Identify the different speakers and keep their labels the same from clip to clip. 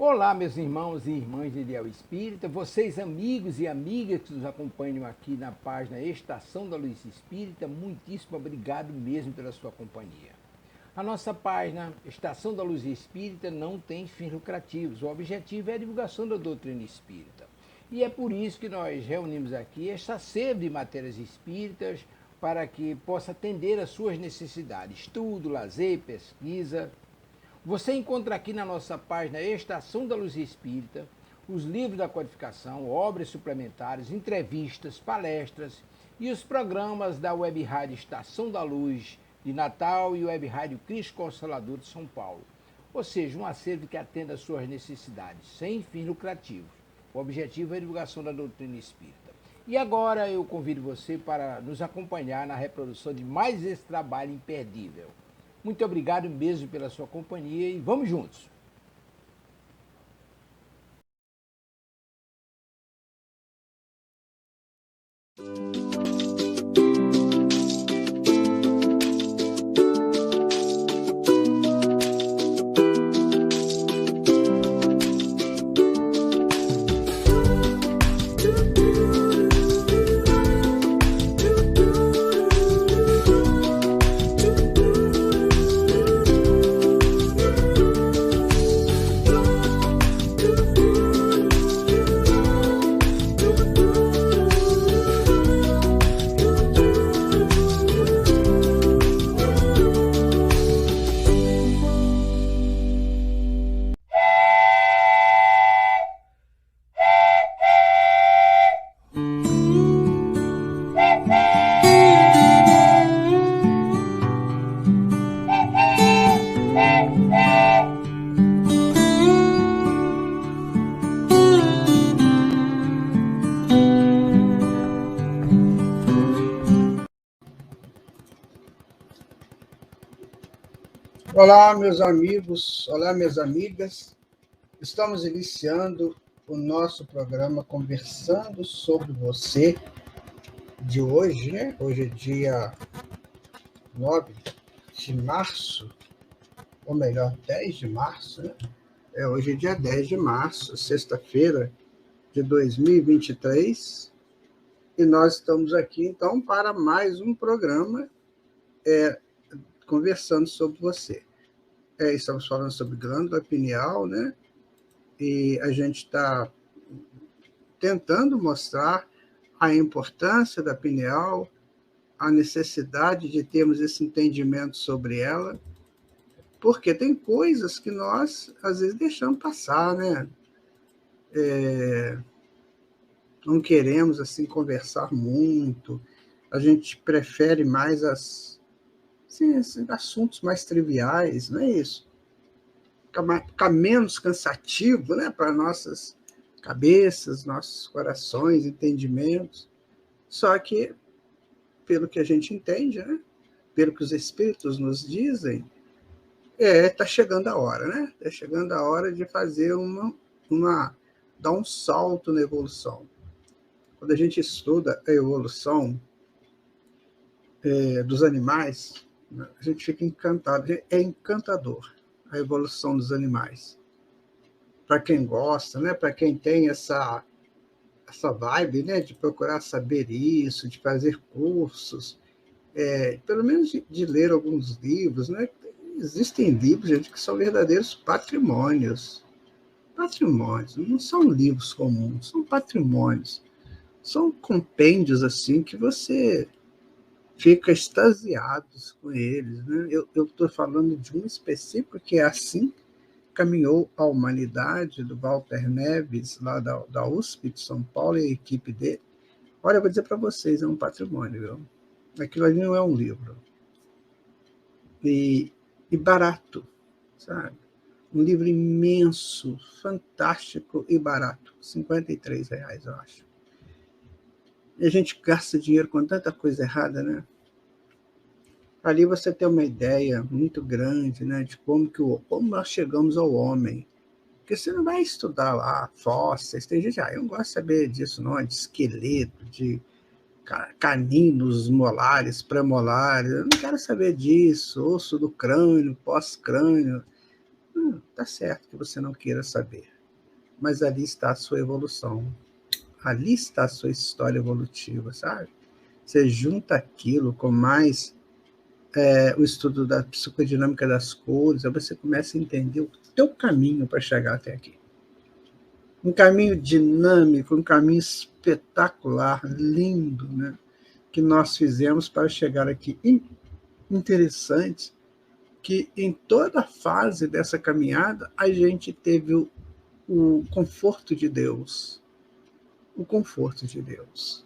Speaker 1: Olá, meus irmãos e irmãs de Ideal Espírita, vocês amigos e amigas que nos acompanham aqui na página Estação da Luz Espírita, muitíssimo obrigado mesmo pela sua companhia. A nossa página Estação da Luz Espírita não tem fins lucrativos, o objetivo é a divulgação da doutrina espírita. E é por isso que nós reunimos aqui esta sede de matérias espíritas para que possa atender às suas necessidades, estudo, lazer, pesquisa. Você encontra aqui na nossa página Estação da Luz Espírita os livros da codificação, obras suplementares, entrevistas, palestras e os programas da Web Rádio Estação da Luz de Natal e Web Rádio Cristo Consolador de São Paulo. Ou seja, um acervo que atenda às suas necessidades, sem fins lucrativos. O objetivo é a divulgação da doutrina espírita. E agora eu convido você para nos acompanhar na reprodução de mais esse trabalho imperdível. Muito obrigado mesmo pela sua companhia e vamos juntos!
Speaker 2: Olá, meus amigos, olá, minhas amigas. Estamos iniciando o nosso programa Conversando sobre Você de hoje, né? Hoje é dia 9 de março, ou melhor, 10 de março, né? Hoje é dia 10 de março, sexta-feira de 2023, e nós estamos aqui, então, para mais um programa Conversando sobre Você. Estamos falando sobre glândula pineal, né? E a gente está tentando mostrar a importância da pineal, a necessidade de termos esse entendimento sobre ela, porque tem coisas que nós, às vezes, deixamos passar, né? Não queremos, assim, conversar muito, a gente prefere mais esses assuntos mais triviais, não é isso? Ficar menos cansativo, né, para nossas cabeças, nossos corações, entendimentos. Só que, pelo que a gente entende, né, pelo que os espíritos nos dizem, está chegando a hora, né? Está chegando a hora de fazer dar um salto na evolução. Quando a gente estuda a evolução dos animais, a gente fica encantado. É encantador a evolução dos animais. Para quem gosta, né? Para quem tem essa vibe, né? De procurar saber isso, de fazer cursos, pelo menos de ler alguns livros, né? Existem livros, gente, que são verdadeiros patrimônios. Patrimônios, não são livros comuns, são patrimônios. São compêndios assim que você fica extasiado com eles, né? Eu estou falando de um específico que é assim caminhou a humanidade, do Walter Neves, lá da USP de São Paulo, e a equipe dele. Olha, eu vou dizer para vocês, é um patrimônio, viu? Aquilo ali não é um livro. E barato, sabe? Um livro imenso, fantástico e barato. R$53, eu acho. E a gente gasta dinheiro com tanta coisa errada, né? Ali você tem uma ideia muito grande, né, de como nós chegamos ao homem. Porque você não vai estudar lá fósseis, tem gente, eu não gosto de saber disso, não, de esqueleto, de caninos molares, pré-molares, eu não quero saber disso, osso do crânio, pós-crânio. Tá certo que você não queira saber. mas ali está a sua evolução. Ali está a sua história evolutiva, sabe? Você junta aquilo com mais o estudo da psicodinâmica das cores, aí você começa a entender o teu caminho para chegar até aqui. Um caminho dinâmico, um caminho espetacular, lindo, né? Que nós fizemos para chegar aqui. Interessante que em toda a fase dessa caminhada a gente teve o conforto de Deus. O conforto de Deus.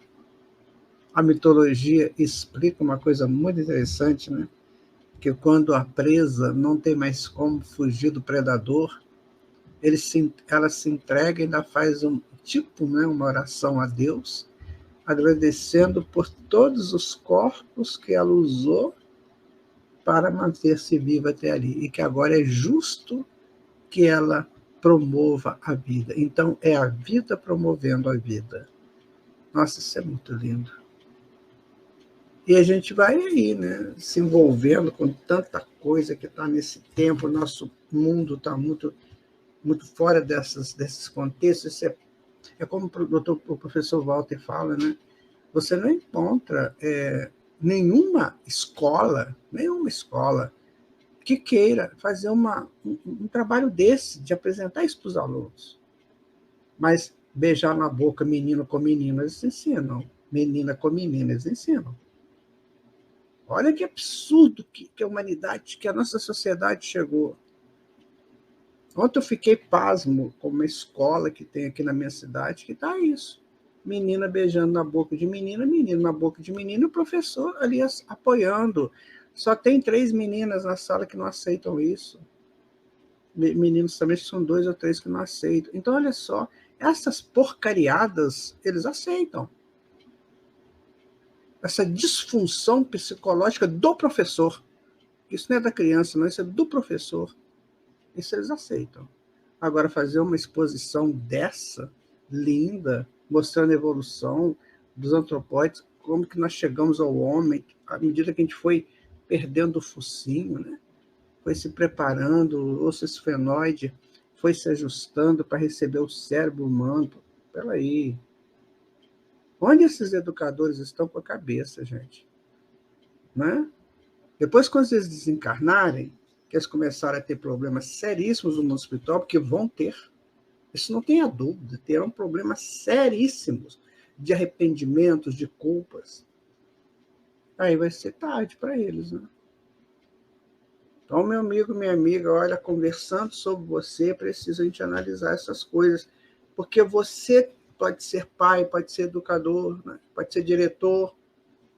Speaker 2: A mitologia explica uma coisa muito interessante, né? Que quando a presa não tem mais como fugir do predador, ela se entrega e ainda faz né, uma oração a Deus, agradecendo por todos os corpos que ela usou para manter-se viva até ali, e que agora é justo que ela promova a vida. Então, é a vida promovendo a vida. Nossa, isso é muito lindo. E a gente vai aí, né, se envolvendo com tanta coisa que está nesse tempo, o nosso mundo está muito, muito fora desses contextos. Isso é como o professor Walter fala, né? Você não encontra nenhuma escola que queira fazer um trabalho desse, de apresentar isso para os alunos. Mas beijar na boca menino com menino, eles ensinam. Menina com menina, eles ensinam. Olha que absurdo que a humanidade, que a nossa sociedade chegou. Ontem eu fiquei pasmo com uma escola que tem aqui na minha cidade, que está isso. Menina beijando na boca de menina, menino na boca de menino, e o professor ali apoiando. Só tem 3 meninas na sala que não aceitam isso. Meninos também são 2 ou 3 que não aceitam. Então, olha só, essas porcariadas, eles aceitam. Essa disfunção psicológica do professor. Isso não é da criança, não, isso é do professor. Isso eles aceitam. Agora, fazer uma exposição dessa, linda, mostrando a evolução dos antropóides, como que nós chegamos ao homem, à medida que a gente foi perdendo o focinho, né? Foi se preparando, o osso esfenoide foi se ajustando para receber o cérebro humano. Espera aí. Onde esses educadores estão com a cabeça, gente? Né? Depois, quando eles desencarnarem, que eles começaram a ter problemas seríssimos no mundo espiritual, porque vão ter, isso não tenha dúvida, terão problemas seríssimos de arrependimentos, de culpas. Aí vai ser tarde para eles, né? Então, meu amigo, minha amiga, olha, conversando sobre você, precisa a gente analisar essas coisas, porque você pode ser pai, pode ser educador, né? Pode ser diretor,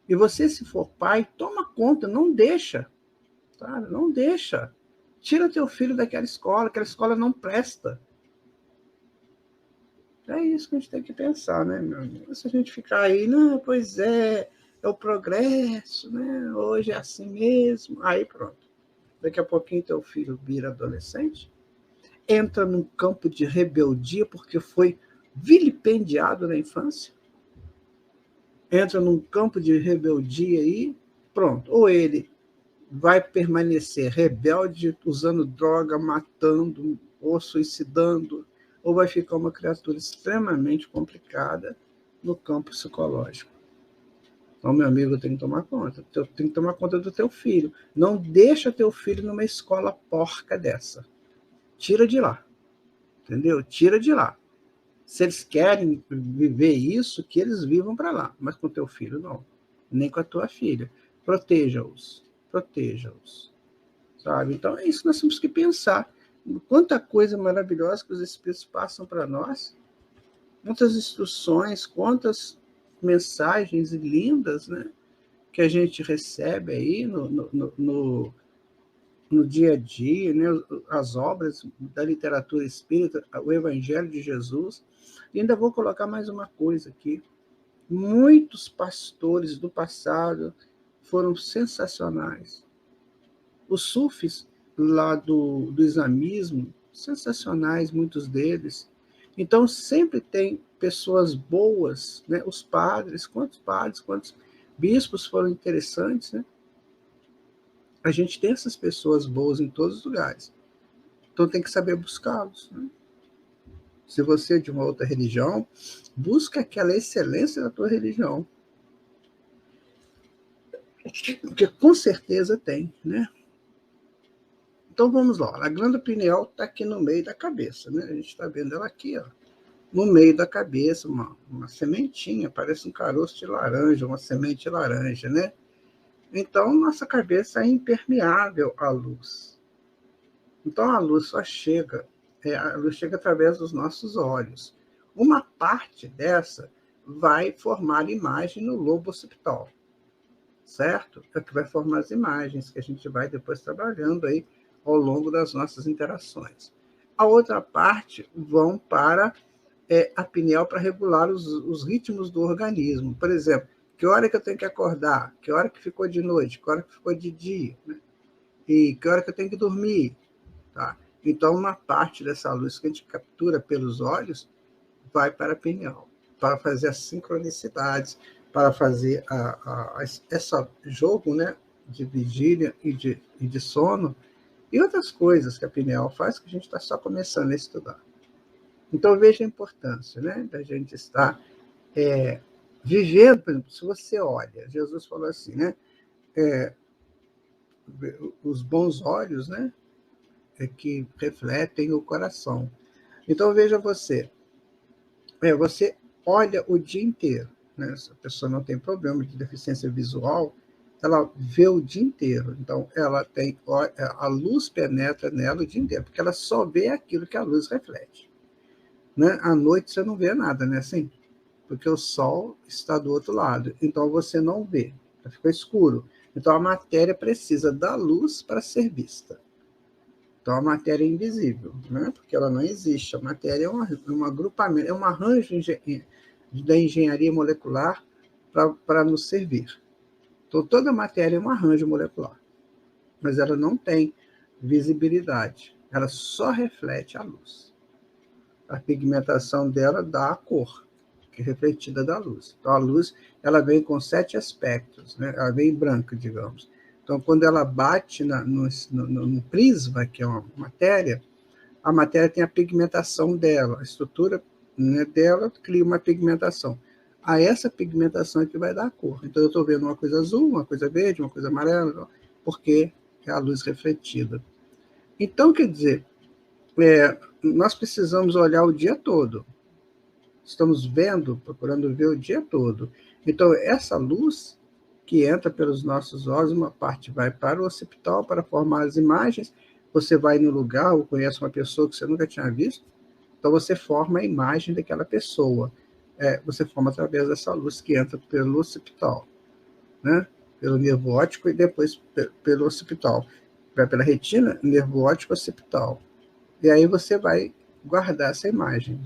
Speaker 2: e você, se for pai, toma conta, não deixa, sabe? Não deixa. Tira teu filho daquela aquela escola não presta. É isso que a gente tem que pensar, né, meu amigo? Se a gente ficar aí, não, pois é o progresso, né? Hoje é assim mesmo, aí pronto. Daqui a pouquinho teu filho vira adolescente, entra num campo de rebeldia porque foi vilipendiado na infância, entra num campo de rebeldia aí, pronto. Ou ele vai permanecer rebelde, usando droga, matando, ou suicidando, ou vai ficar uma criatura extremamente complicada no campo psicológico. Então, meu amigo, tem que tomar conta. Tem que tomar conta do teu filho. Não deixa teu filho numa escola porca dessa. Tira de lá. Entendeu? Tira de lá. Se eles querem viver isso, que eles vivam para lá. Mas com teu filho, não. Nem com a tua filha. Proteja-os. Proteja-os. Sabe? Então, é isso que nós temos que pensar. Quanta coisa maravilhosa que os Espíritos passam para nós. Quantas instruções, quantas mensagens lindas, né, que a gente recebe aí no dia a dia, né, as obras da literatura espírita, o Evangelho de Jesus. E ainda vou colocar mais uma coisa aqui. Muitos pastores do passado foram sensacionais. Os sufis lá do islamismo, sensacionais, muitos deles. Então, sempre tem pessoas boas, né? Os padres, quantos bispos foram interessantes, né? A gente tem essas pessoas boas em todos os lugares. Então, tem que saber buscá-los, né? Se você é de uma outra religião, busca aquela excelência da tua religião. Porque com certeza tem, né? Então vamos lá. A glândula pineal está aqui no meio da cabeça, né? A gente está vendo ela aqui, ó, no meio da cabeça, uma sementinha, parece um caroço de laranja, uma semente de laranja, né? Então, nossa cabeça é impermeável à luz. Então, a luz só chega, a luz chega através dos nossos olhos. Uma parte dessa vai formar imagem no lobo occipital, certo? É que vai formar as imagens que a gente vai depois trabalhando aí ao longo das nossas interações. A outra parte vão para a pineal para regular os ritmos do organismo. Por exemplo, que hora que eu tenho que acordar, que hora que ficou de noite, que hora que ficou de dia, né? E que hora que eu tenho que dormir. Tá? Então, uma parte dessa luz que a gente captura pelos olhos vai para a pineal, para fazer as sincronicidades, para fazer esse jogo, né, de vigília e de sono, e outras coisas que a pineal faz que a gente está só começando a estudar. Então, veja a importância, né, da gente estar vivendo. Por exemplo, se você olha, Jesus falou assim, né, os bons olhos, né, que refletem o coração. Então, veja você, você olha o dia inteiro, né? Se a pessoa não tem problema de deficiência visual, ela vê o dia inteiro. Então, ela tem, a luz penetra nela o dia inteiro, porque ela só vê aquilo que a luz reflete. Né? À noite você não vê nada, né? Assim, porque o sol está do outro lado. Então, você não vê, ficou escuro. Então, a matéria precisa da luz para ser vista. Então, a matéria é invisível, né? Porque ela não existe. A matéria é um agrupamento, é um arranjo da engenharia molecular para nos servir. Então, toda matéria é um arranjo molecular, mas ela não tem visibilidade. Ela só reflete a luz. A pigmentação dela dá a cor, que é refletida da luz. Então, a luz ela vem com 7 aspectos, né? Ela vem branca, digamos. Então, quando ela bate no prisma, que é uma matéria, a matéria tem a pigmentação dela, a estrutura, né, dela cria uma pigmentação. A essa pigmentação é que vai dar a cor. Então, eu estou vendo uma coisa azul, uma coisa verde, uma coisa amarela, porque é a luz refletida. Então, quer dizer, nós precisamos olhar o dia todo. Estamos vendo, procurando ver o dia todo. Então, essa luz que entra pelos nossos olhos, uma parte vai para o occipital para formar as imagens. Você vai no lugar ou conhece uma pessoa que você nunca tinha visto, então você forma a imagem daquela pessoa. Você forma através dessa luz que entra pelo occipital, né? Pelo nervo óptico e depois pelo occipital. Vai pela retina, nervo óptico, occipital. E aí você vai guardar essa imagem.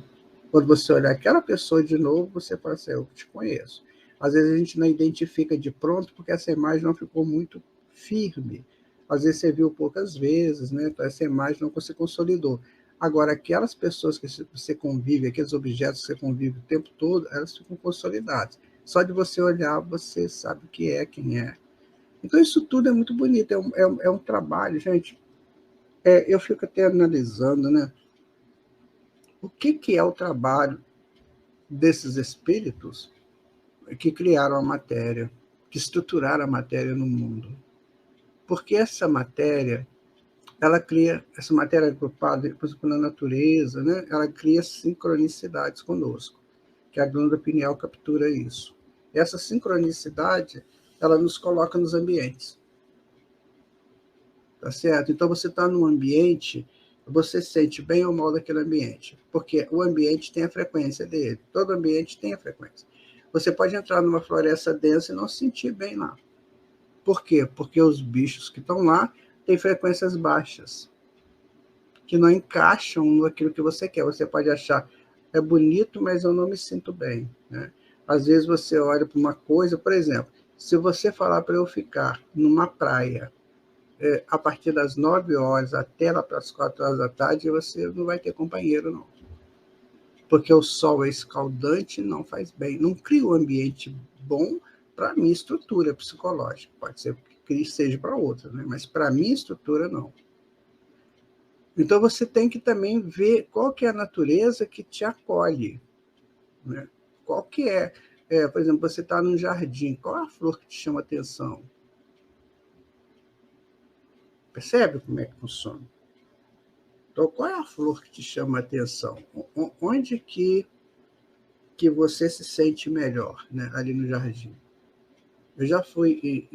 Speaker 2: Quando você olhar aquela pessoa de novo, você fala assim, eu te conheço. Às vezes a gente não identifica de pronto porque essa imagem não ficou muito firme. Às vezes você viu poucas vezes, né? Então essa imagem não se consolidou. Agora, aquelas pessoas que você convive, aqueles objetos que você convive o tempo todo, elas ficam consolidadas. Só de você olhar, você sabe o que é, quem é. Então isso tudo é muito bonito, é um trabalho, gente. Eu fico até analisando, né? O que é o trabalho desses espíritos que criaram a matéria, que estruturaram a matéria no mundo. Porque essa matéria agrupada, por exemplo, na natureza, né? Ela cria sincronicidades conosco, que a glândula pineal captura isso. E essa sincronicidade, ela nos coloca nos ambientes. Tá certo? Então, você está num ambiente, você sente bem ou mal daquele ambiente, porque o ambiente tem a frequência dele, todo ambiente tem a frequência. Você pode entrar numa floresta densa e não se sentir bem lá. Por quê? Porque os bichos que estão lá têm frequências baixas, que não encaixam naquilo que você quer. Você pode achar, é bonito, mas eu não me sinto bem, né? Às vezes você olha para uma coisa, por exemplo, se você falar para eu ficar numa praia, a partir das 9 horas até lá para as 4 horas da tarde, você não vai ter companheiro, não. Porque o sol é escaldante, não faz bem. Não cria um ambiente bom para a minha estrutura psicológica. Pode ser que seja para outra, né? Mas para a minha estrutura, não. Então, você tem que também ver qual que é a natureza que te acolhe, né? Qual que é, por exemplo, você está num jardim, qual é a flor que te chama atenção? Percebe como é que funciona? Então, qual é a flor que te chama atenção? Onde que você se sente melhor, né, ali no jardim? Eu já fui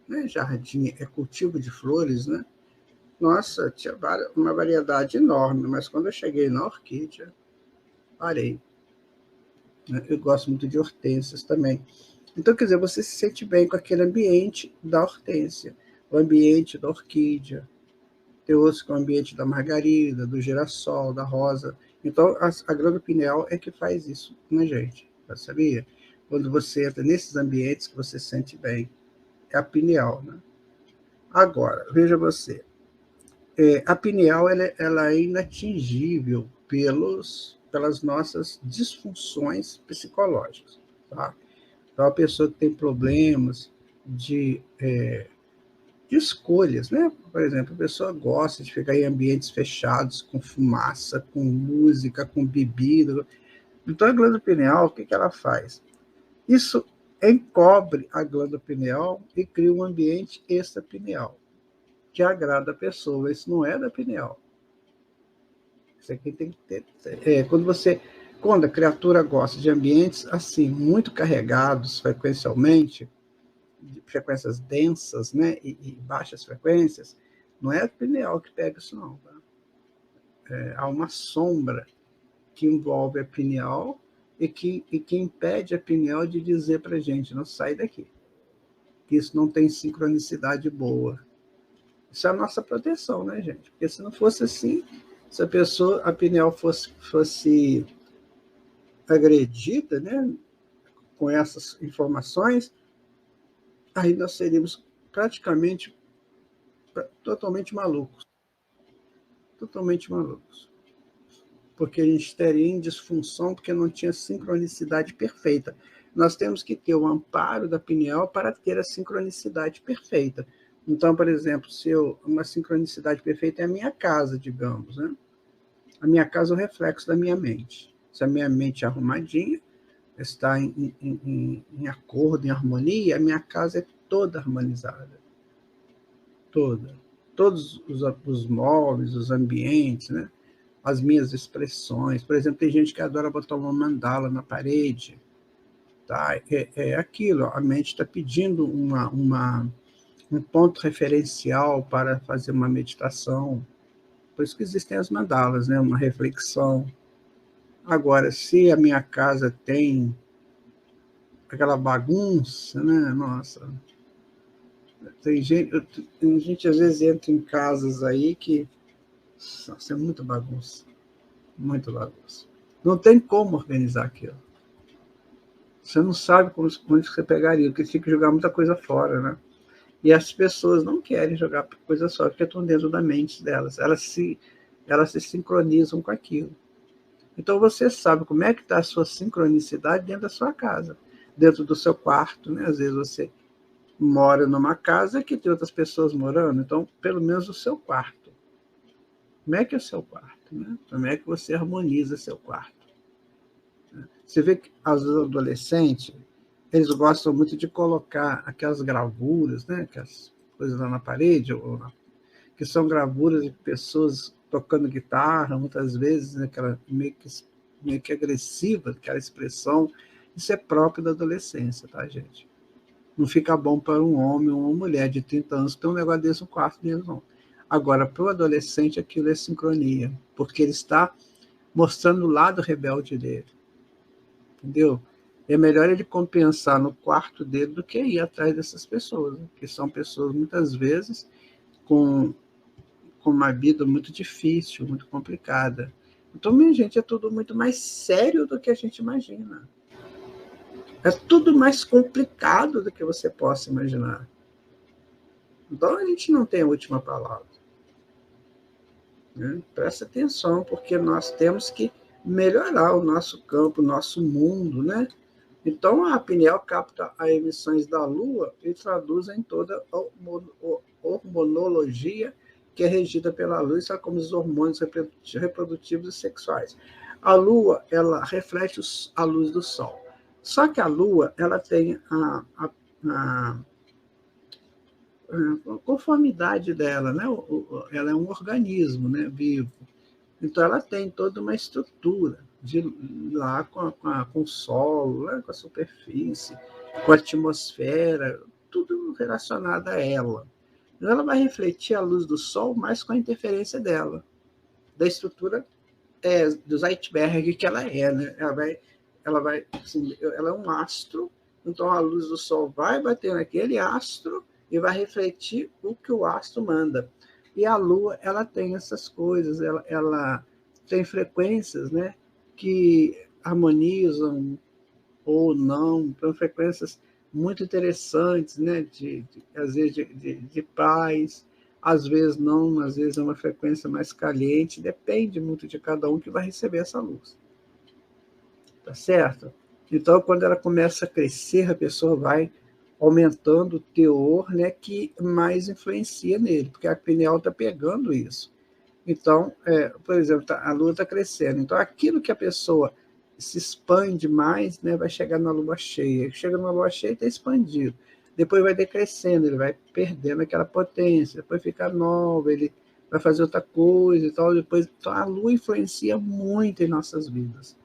Speaker 2: né, jardim, cultivo de flores, né? Nossa, tinha uma variedade enorme, mas quando eu cheguei na orquídea, parei. Né? Eu gosto muito de hortênsias também. Então, quer dizer, você se sente bem com aquele ambiente da hortênsia, o ambiente da orquídea, tem outros com o ambiente da margarida, do girassol, da rosa. Então, a glândula pineal é que faz isso na gente, sabia? Quando você entra nesses ambientes que você se sente bem, é a pineal, né? Agora, veja você, a pineal ela é inatingível pelas nossas disfunções psicológicas, tá? Então, a pessoa que tem problemas de escolhas, né? Por exemplo, a pessoa gosta de ficar em ambientes fechados, com fumaça, com música, com bebida. Então, a glândula pineal, o que ela faz? Isso encobre a glândula pineal e cria um ambiente extrapineal, que agrada a pessoa. Isso não é da pineal. Isso aqui tem que ter. Quando a criatura gosta de ambientes assim, muito carregados frequencialmente, de frequências densas, né, e baixas frequências, não é a pineal que pega isso, não. Tá? Há uma sombra que envolve a pineal e que impede a pineal de dizer para a gente, não sai daqui, que isso não tem sincronicidade boa. Isso é a nossa proteção, né, gente? Porque se não fosse assim, se a pineal fosse agredida, né, com essas informações, aí nós seríamos praticamente totalmente malucos. Totalmente malucos. Porque a gente estaria em disfunção, porque não tinha sincronicidade perfeita. Nós temos que ter o amparo da pineal para ter a sincronicidade perfeita. Então, por exemplo, uma sincronicidade perfeita é a minha casa, digamos, né? A minha casa é o reflexo da minha mente. Se a minha mente é arrumadinha, está em acordo, em harmonia, a minha casa é toda harmonizada. Toda. Todos os móveis, os ambientes, né? As minhas expressões. Por exemplo, tem gente que adora botar uma mandala na parede. Tá? É aquilo, a mente está pedindo um ponto referencial para fazer uma meditação. Por isso que existem as mandalas, né? Uma reflexão. Agora, se a minha casa tem aquela bagunça, né? Nossa, tem gente às vezes entra em casas aí que, nossa, é muita bagunça. Muito bagunça. Não tem como organizar aquilo. Você não sabe onde você pegaria, porque você tem que jogar muita coisa fora, né? E as pessoas não querem jogar coisa fora, porque estão dentro da mente delas. Elas se sincronizam com aquilo. Então, você sabe como é que está a sua sincronicidade dentro da sua casa, dentro do seu quarto, né? Às vezes você mora numa casa que tem outras pessoas morando, então, pelo menos o seu quarto. Como é que é o seu quarto? Né? Como é que você harmoniza seu quarto? Você vê que os adolescentes, eles gostam muito de colocar aquelas gravuras, né? Aquelas coisas lá na parede, que são gravuras de pessoas tocando guitarra, muitas vezes, né? Aquela meio que agressiva, aquela expressão. Isso é próprio da adolescência, tá, gente? Não fica bom para um homem ou uma mulher de 30 anos ter um negócio desse no quarto dele, não. Agora, para o adolescente, aquilo é sincronia, porque ele está mostrando o lado rebelde dele. Entendeu? É melhor ele compensar no quarto dele do que ir atrás dessas pessoas, né? Que são pessoas, muitas vezes, com uma vida muito difícil, muito complicada. Então, minha gente, é tudo muito mais sério do que a gente imagina. É tudo mais complicado do que você possa imaginar. Então, a gente não tem a última palavra. Né? Presta atenção, porque nós temos que melhorar o nosso campo, o nosso mundo, né? Então, a pineal capta as emissões da Lua e traduz em toda a hormonologia que é regida pela luz, sabe, como os hormônios reprodutivos e sexuais. A Lua, ela reflete a luz do Sol. Só que a Lua, ela tem a conformidade dela, né? Ela é um organismo, né, vivo. Então, ela tem toda uma estrutura lá com o solo, lá com a superfície, com a atmosfera, tudo relacionado a ela. Então, ela vai refletir a luz do Sol mais com a interferência dela, da estrutura do Zeitberg que ela é, né? Ela é um astro, então a luz do Sol vai bater naquele astro e vai refletir o que o astro manda. E a Lua, ela tem essas coisas, ela tem frequências, né, que harmonizam ou não, são frequências muito interessantes, né, às vezes de paz, às vezes não, às vezes é uma frequência mais caliente, depende muito de cada um que vai receber essa luz. Tá certo? Então, quando ela começa a crescer, a pessoa vai aumentando o teor, né, que mais influencia nele, porque a pineal está pegando isso. Então, por exemplo, a lua está crescendo. Então, aquilo que a pessoa se expande mais, né, vai chegar na lua cheia. Chega na lua cheia, está expandido. Depois vai decrescendo, ele vai perdendo aquela potência. Depois fica nova, ele vai fazer outra coisa e tal. Então, a lua influencia muito em nossas vidas.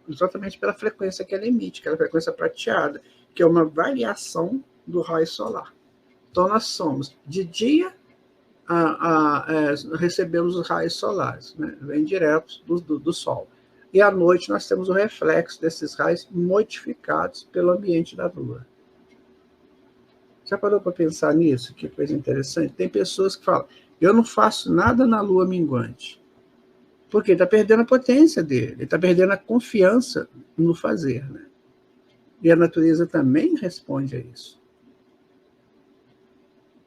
Speaker 2: Exatamente pela frequência que ela emite, aquela frequência prateada, que é uma variação do raio solar. Então, nós somos, de dia, recebemos os raios solares, né? Vêm diretos do Sol. E à noite nós temos o reflexo desses raios modificados pelo ambiente da Lua. Já parou para pensar nisso? Que coisa interessante. Tem pessoas que falam, eu não faço nada na Lua minguante. Porque ele está perdendo a potência dele, ele está perdendo a confiança no fazer. Né? E a natureza também responde a isso.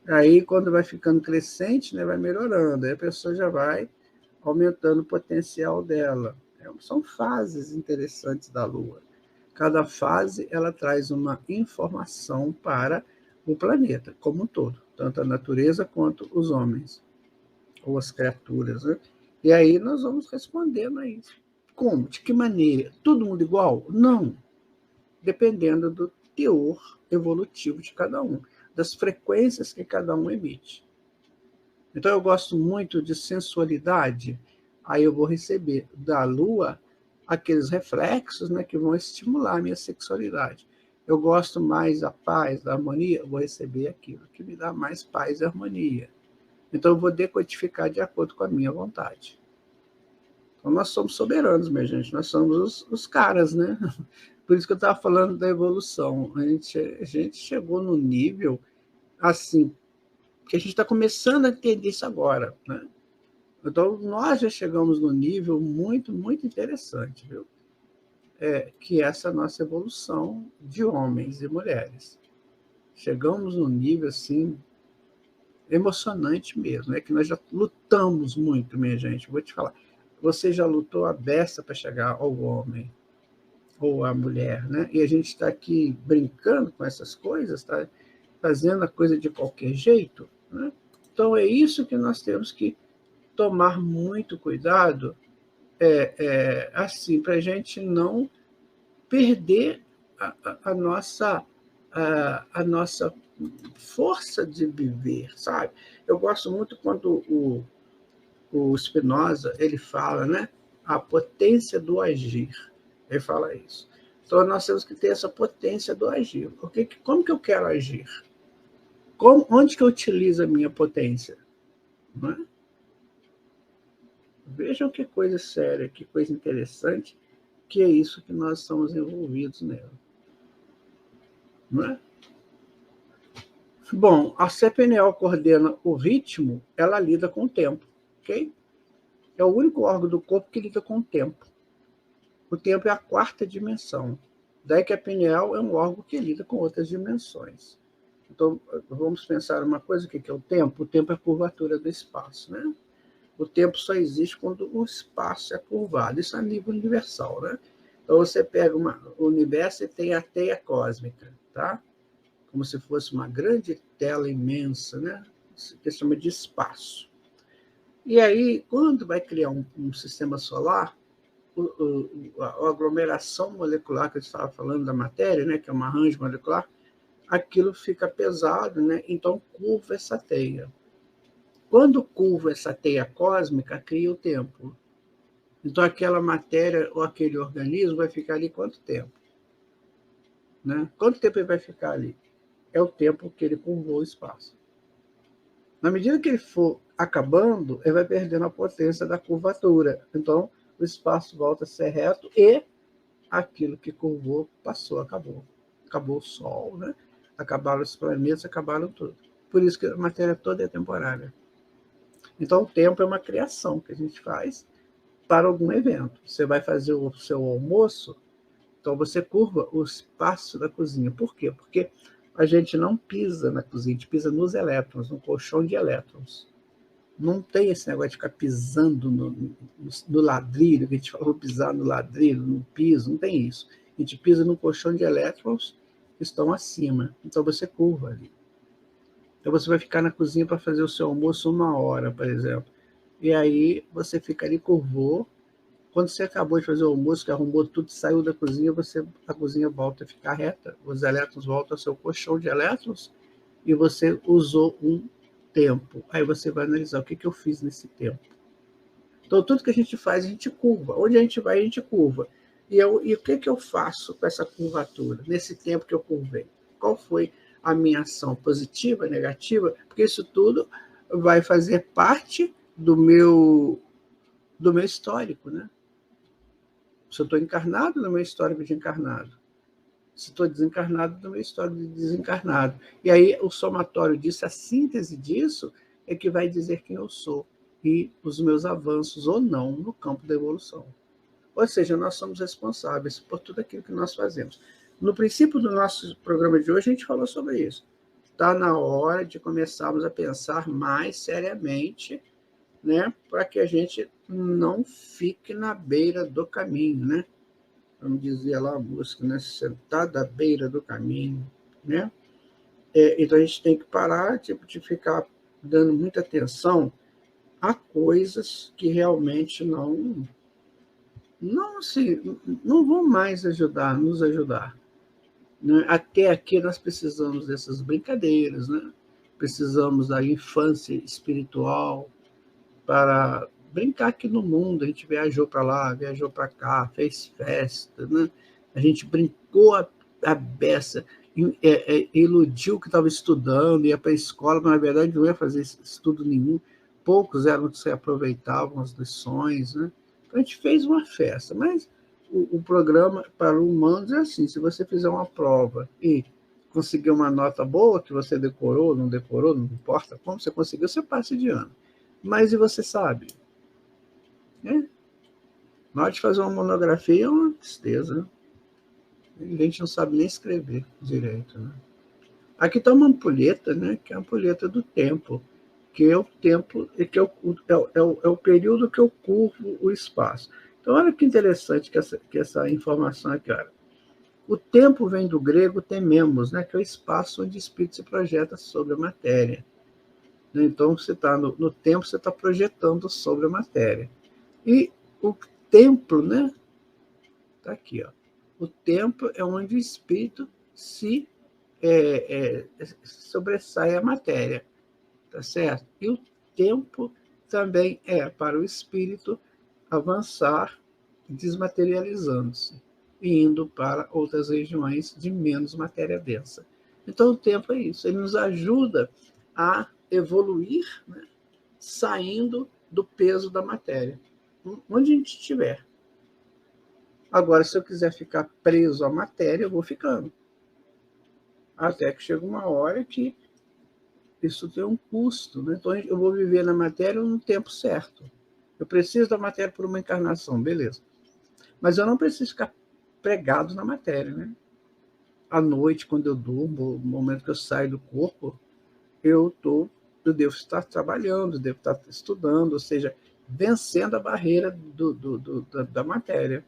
Speaker 2: Aí, quando vai ficando crescente, né, vai melhorando. Aí a pessoa já vai aumentando o potencial dela. São fases interessantes da Lua. Cada fase ela traz uma informação para o planeta, como um todo. Tanto a natureza quanto os homens, ou as criaturas. Né? E aí nós vamos respondendo a isso. Como? De que maneira? Todo mundo igual? Não. Dependendo do teor evolutivo de cada um, das frequências que cada um emite. Então, eu gosto muito de sensualidade, aí eu vou receber da Lua aqueles reflexos, né, que vão estimular a minha sexualidade. Eu gosto mais da paz, da harmonia, eu vou receber aquilo que me dá mais paz e harmonia. Então, eu vou decodificar de acordo com a minha vontade. Então, nós somos soberanos, minha gente, nós somos os caras, né? Por isso que eu estava falando da evolução. A gente chegou no nível, assim, que a gente está começando a entender isso agora, né? Então, nós já chegamos num nível muito, muito interessante, viu? Que é essa nossa evolução de homens e mulheres. Chegamos num nível, assim, emocionante mesmo, né? Que nós já lutamos muito, minha gente. Vou te falar. Você já lutou a beça para chegar ao homem ou à mulher, né? E a gente está aqui brincando com essas coisas, está fazendo a coisa de qualquer jeito, né? Então, é isso que nós temos que tomar muito cuidado, assim, para a gente não perder a nossa força de viver, sabe? Eu gosto muito quando o Spinoza ele fala, né? A potência do agir. Ele fala isso. Então, nós temos que ter essa potência do agir. Porque como que eu quero agir? Onde que eu utilizo a minha potência? Não é? Vejam que coisa séria, que coisa interessante, que é isso que nós estamos envolvidos nela. Não é? Bom, a CPNL coordena o ritmo, ela lida com o tempo, ok? É o único órgão do corpo que lida com o tempo. O tempo é a quarta dimensão. Daí que a pineal é um órgão que lida com outras dimensões. Então, vamos pensar uma coisa, o que é o tempo? O tempo é a curvatura do espaço, né? O tempo só existe quando o espaço é curvado. Isso é a nível universal, né? Então, você pega o universo e tem a teia cósmica, tá? como se fosse uma grande tela imensa, né? Que se chama de espaço. E aí, quando vai criar um sistema solar, a aglomeração molecular que eu estava falando da matéria, né, que é um arranjo molecular, aquilo fica pesado, né? Então curva essa teia. Quando curva essa teia cósmica, cria o tempo. Então aquela matéria ou aquele organismo vai ficar ali quanto tempo? Né? Quanto tempo ele vai ficar ali? É o tempo que ele curvou o espaço. Na medida que ele for acabando, ele vai perdendo a potência da curvatura. Então, o espaço volta a ser reto e aquilo que curvou passou, acabou. Acabou o Sol, né? Acabaram os planetas, acabaram tudo. Por isso que a matéria toda é temporária. Então, o tempo é uma criação que a gente faz para algum evento. Você vai fazer o seu almoço, então você curva o espaço da cozinha. Por quê? Porque a gente não pisa na cozinha, a gente pisa nos elétrons, no colchão de elétrons. Não tem esse negócio de ficar pisando no ladrilho, que a gente falou pisar no ladrilho, no piso, não tem isso. A gente pisa no colchão de elétrons que estão acima. Então você curva ali. Então você vai ficar na cozinha para fazer o seu almoço 1 hora, por exemplo. E aí você fica ali, curvou. Quando você acabou de fazer o almoço, que arrumou tudo, saiu da cozinha, a cozinha volta a ficar reta, os elétrons voltam ao seu colchão de elétrons e você usou um tempo. Aí você vai analisar o que eu fiz nesse tempo. Então, tudo que a gente faz, a gente curva. Onde a gente vai, a gente curva. E o que eu faço com essa curvatura, nesse tempo que eu curvei? Qual foi a minha ação positiva, negativa? Porque isso tudo vai fazer parte do meu histórico, né? Se eu estou encarnado, no meu histórico de encarnado. Se estou desencarnado, no meu histórico de desencarnado. E aí, o somatório disso, a síntese disso, é que vai dizer quem eu sou e os meus avanços ou não no campo da evolução. Ou seja, nós somos responsáveis por tudo aquilo que nós fazemos. No princípio do nosso programa de hoje, a gente falou sobre isso. Está na hora de começarmos a pensar mais seriamente, né, para que a gente não fique na beira do caminho, né? Como dizia lá a música, né? Sentado à beira do caminho, né? Então a gente tem que parar de ficar dando muita atenção a coisas que realmente não vão mais nos ajudar. Né? Até aqui nós precisamos dessas brincadeiras, né? Precisamos da infância espiritual, para brincar aqui no mundo. A gente viajou para lá, viajou para cá, fez festa, né? A gente brincou a beça, iludiu que estava estudando, ia para a escola, mas na verdade não ia fazer estudo nenhum. Poucos eram que se aproveitavam as lições, né? Então, a gente fez uma festa, mas o programa para humanos é assim: se você fizer uma prova e conseguir uma nota boa, que você decorou, não importa como você conseguiu, você passa de ano. Mas e você sabe? Né? Na hora de fazer uma monografia é uma tristeza. Né? A gente não sabe nem escrever direito. Né? Aqui está uma ampulheta, né? Que é a ampulheta do tempo, que é o tempo, que é o período que eu curvo o espaço. Então, olha que interessante que essa informação aqui. Olha. O tempo vem do grego tememos, né? Que é o espaço onde o espírito se projeta sobre a matéria. Então, você está no tempo, você está projetando sobre a matéria. E o templo, né? Está aqui, ó. O templo é onde o espírito se sobressai a matéria, tá certo? E o tempo também é para o espírito avançar, desmaterializando-se e indo para outras regiões de menos matéria densa. Então, o tempo é isso. Ele nos ajuda a evoluir, né, saindo do peso da matéria, onde a gente estiver. Agora, se eu quiser ficar preso à matéria, eu vou ficando. Até que chega uma hora que isso tem um custo. Né? Então, eu vou viver na matéria no tempo certo. Eu preciso da matéria por uma encarnação, beleza. Mas eu não preciso ficar pregado na matéria. Né? À noite, quando eu durmo, no momento que eu saio do corpo, eu devo estar trabalhando, devo estar estudando, ou seja, vencendo a barreira da matéria.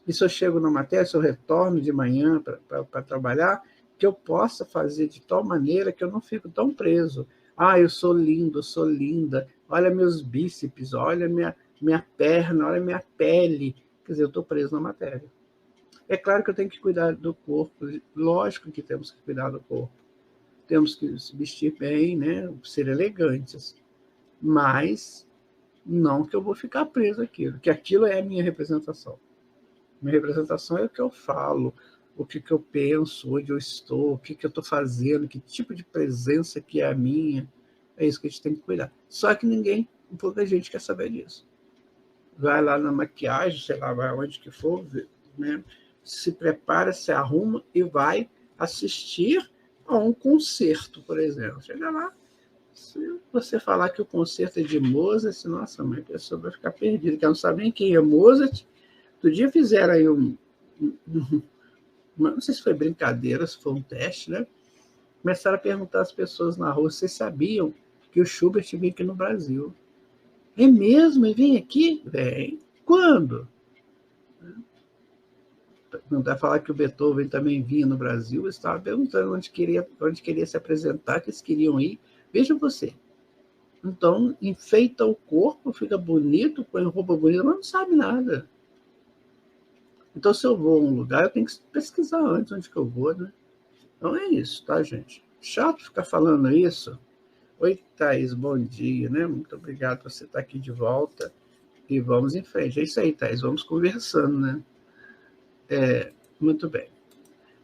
Speaker 2: E se eu chego na matéria, se eu retorno de manhã para trabalhar, que eu possa fazer de tal maneira que eu não fico tão preso. Ah, eu sou lindo, eu sou linda, olha meus bíceps, olha minha perna, olha minha pele. Quer dizer, eu estou preso na matéria. É claro que eu tenho que cuidar do corpo, lógico que temos que cuidar do corpo. Temos que se vestir bem, né? Ser elegantes, mas não que eu vou ficar preso àquilo, que aquilo é a minha representação. Minha representação é o que eu falo, o que eu penso, onde eu estou, o que eu estou fazendo, que tipo de presença que é a minha. É isso que a gente tem que cuidar. Só que pouca gente quer saber disso. Vai lá na maquiagem, sei lá, vai onde que for, né? Se prepara, se arruma e vai assistir a um concerto, por exemplo. Chega lá, se você falar que o concerto é de Mozart, nossa, mãe, a pessoa vai ficar perdida, que ela não sabe nem quem é Mozart. Outro dia fizeram aí não sei se foi brincadeira, se foi um teste, né? Começaram a perguntar às pessoas na rua, vocês sabiam que o Schubert vinha aqui no Brasil? É mesmo? Ele vem aqui? Vem. Quando? Não dá para falar que o Beethoven também vinha no Brasil, eu estava perguntando onde queria se apresentar, que eles queriam ir. Veja você. Então, enfeita o corpo, fica bonito, põe roupa bonita, mas não sabe nada. Então, se eu vou a um lugar, eu tenho que pesquisar antes onde que eu vou, né? Então é isso, tá, gente? Chato ficar falando isso. Oi, Thaís, bom dia, né? Muito obrigado por você estar aqui de volta. E vamos em frente. É isso aí, Thaís, vamos conversando, né? Muito bem.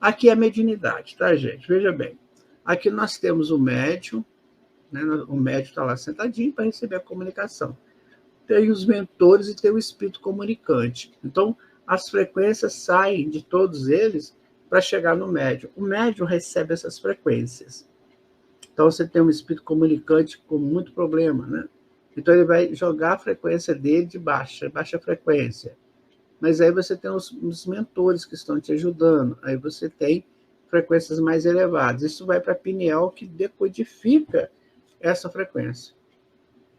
Speaker 2: Aqui é a mediunidade, tá, gente? Veja bem. Aqui nós temos o médium, né? O médium está lá sentadinho para receber a comunicação. Tem os mentores e tem o espírito comunicante. Então, as frequências saem de todos eles para chegar no médium. O médium recebe essas frequências. Então, você tem um espírito comunicante com muito problema, né? Então, ele vai jogar a frequência dele de baixa frequência. Mas aí você tem os mentores que estão te ajudando. Aí você tem frequências mais elevadas. Isso vai para a pineal, que decodifica essa frequência.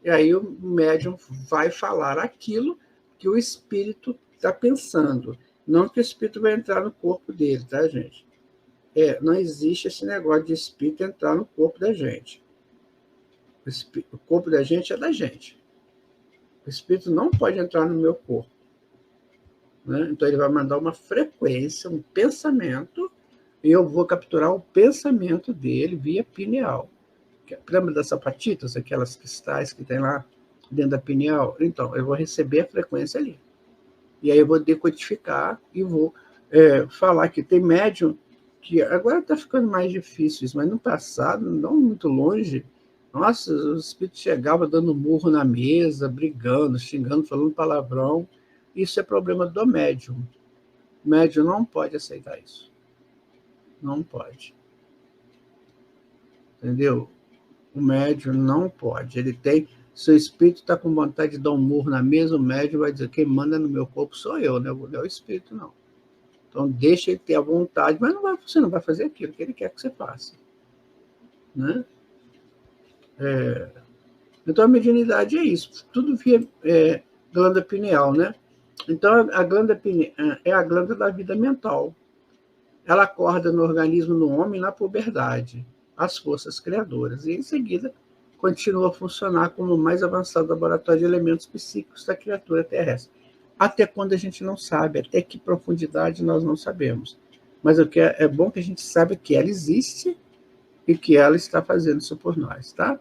Speaker 2: E aí o médium vai falar aquilo que o espírito está pensando. Não que o espírito vai entrar no corpo dele, tá, gente? Não existe esse negócio de espírito entrar no corpo da gente. O corpo da gente é da gente. O espírito não pode entrar no meu corpo. Né? Então ele vai mandar uma frequência, um pensamento, e eu vou capturar o pensamento dele via pineal. Lembra das sapatitas, aquelas cristais que tem lá dentro da pineal? Então, eu vou receber a frequência ali. E aí eu vou decodificar e vou falar que tem médium que agora está ficando mais difícil, mas no passado, não muito longe, nossa, o espírito chegava dando murro na mesa, brigando, xingando, falando palavrão. Isso é problema do médium. O médium não pode aceitar isso. Não pode. Entendeu? O médium não pode. Ele tem. Seu espírito está com vontade de dar um murro na mesa, o médium vai dizer: quem manda no meu corpo sou eu, né? Não é o espírito, não. Então, deixa ele ter a vontade, mas você não vai fazer aquilo que ele quer que você faça. Né? Então, a mediunidade é isso. Tudo via glândula pineal, né? Então, a glândula pineal é a glândula da vida mental. Ela acorda no organismo no homem na puberdade, as forças criadoras, e em seguida continua a funcionar como o mais avançado laboratório de elementos psíquicos da criatura terrestre. Até quando a gente não sabe, até que profundidade nós não sabemos. Mas o que é bom que a gente saiba que ela existe e que ela está fazendo isso por nós, tá?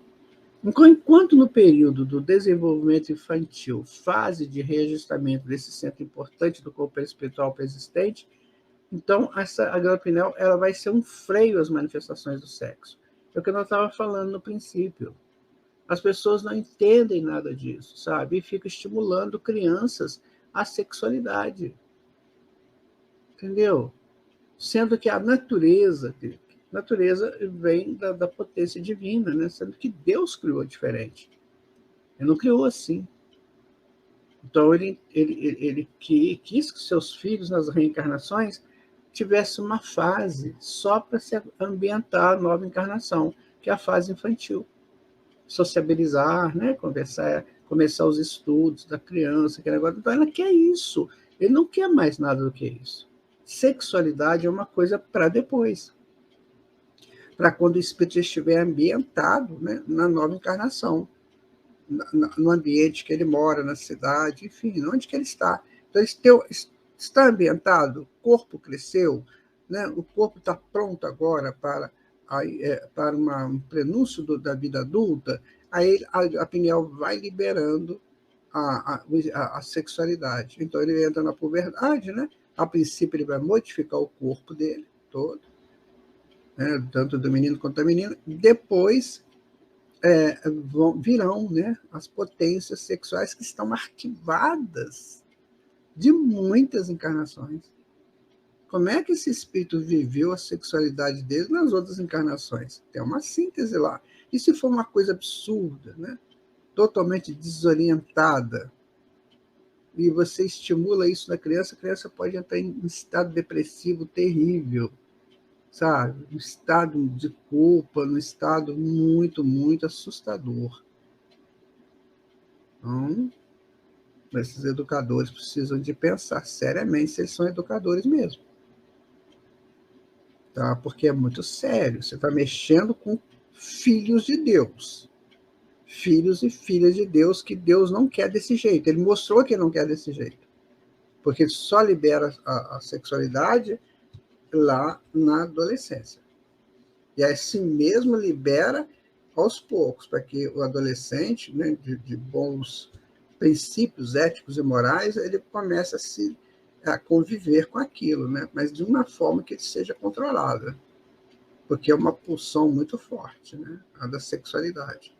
Speaker 2: Enquanto no período do desenvolvimento infantil, fase de reajustamento desse centro importante do corpo espiritual persistente, então a glândula pineal ela vai ser um freio às manifestações do sexo. É o que nós estávamos falando no princípio. As pessoas não entendem nada disso, sabe? E ficam estimulando crianças à sexualidade. Entendeu? Sendo que a natureza vem da potência divina, né? Sendo que Deus criou diferente. Ele não criou assim. Então, ele quis que seus filhos, nas reencarnações, tivessem uma fase só para se ambientar a nova encarnação, que é a fase infantil. Sociabilizar, né? Começar os estudos da criança, aquele negócio. Então, ela quer isso. Ele não quer mais nada do que isso. Sexualidade é uma coisa para depois. para quando o espírito já estiver ambientado, né, na nova encarnação, no ambiente que ele mora, na cidade, enfim, onde que ele está. Então, está ambientado, o corpo cresceu, né, o corpo está pronto agora para um prenúncio da vida adulta, aí a pineal vai liberando a sexualidade. Então, ele entra na puberdade, né? A princípio, ele vai modificar o corpo dele todo, né? Tanto do menino quanto da menina. Depois, virão, né, as potências sexuais que estão arquivadas de muitas encarnações. Como é que esse espírito viveu a sexualidade dele nas outras encarnações? Tem uma síntese lá. E se for uma coisa absurda, né? Totalmente desorientada, e você estimula isso na criança, a criança pode entrar em um estado depressivo terrível, sabe? Um estado de culpa, um estado muito, muito assustador. Então, esses educadores precisam de pensar seriamente se eles são educadores mesmo. Tá? Porque é muito sério. Você está mexendo com filhos de Deus. Filhos e filhas de Deus que Deus não quer desse jeito. Ele mostrou que não quer desse jeito. Porque ele só libera a sexualidade lá na adolescência. E assim mesmo libera aos poucos, para que o adolescente, né, de bons princípios éticos e morais, ele comece a conviver com aquilo, né, mas de uma forma que ele seja controlada, porque é uma pulsão muito forte, né, a da sexualidade.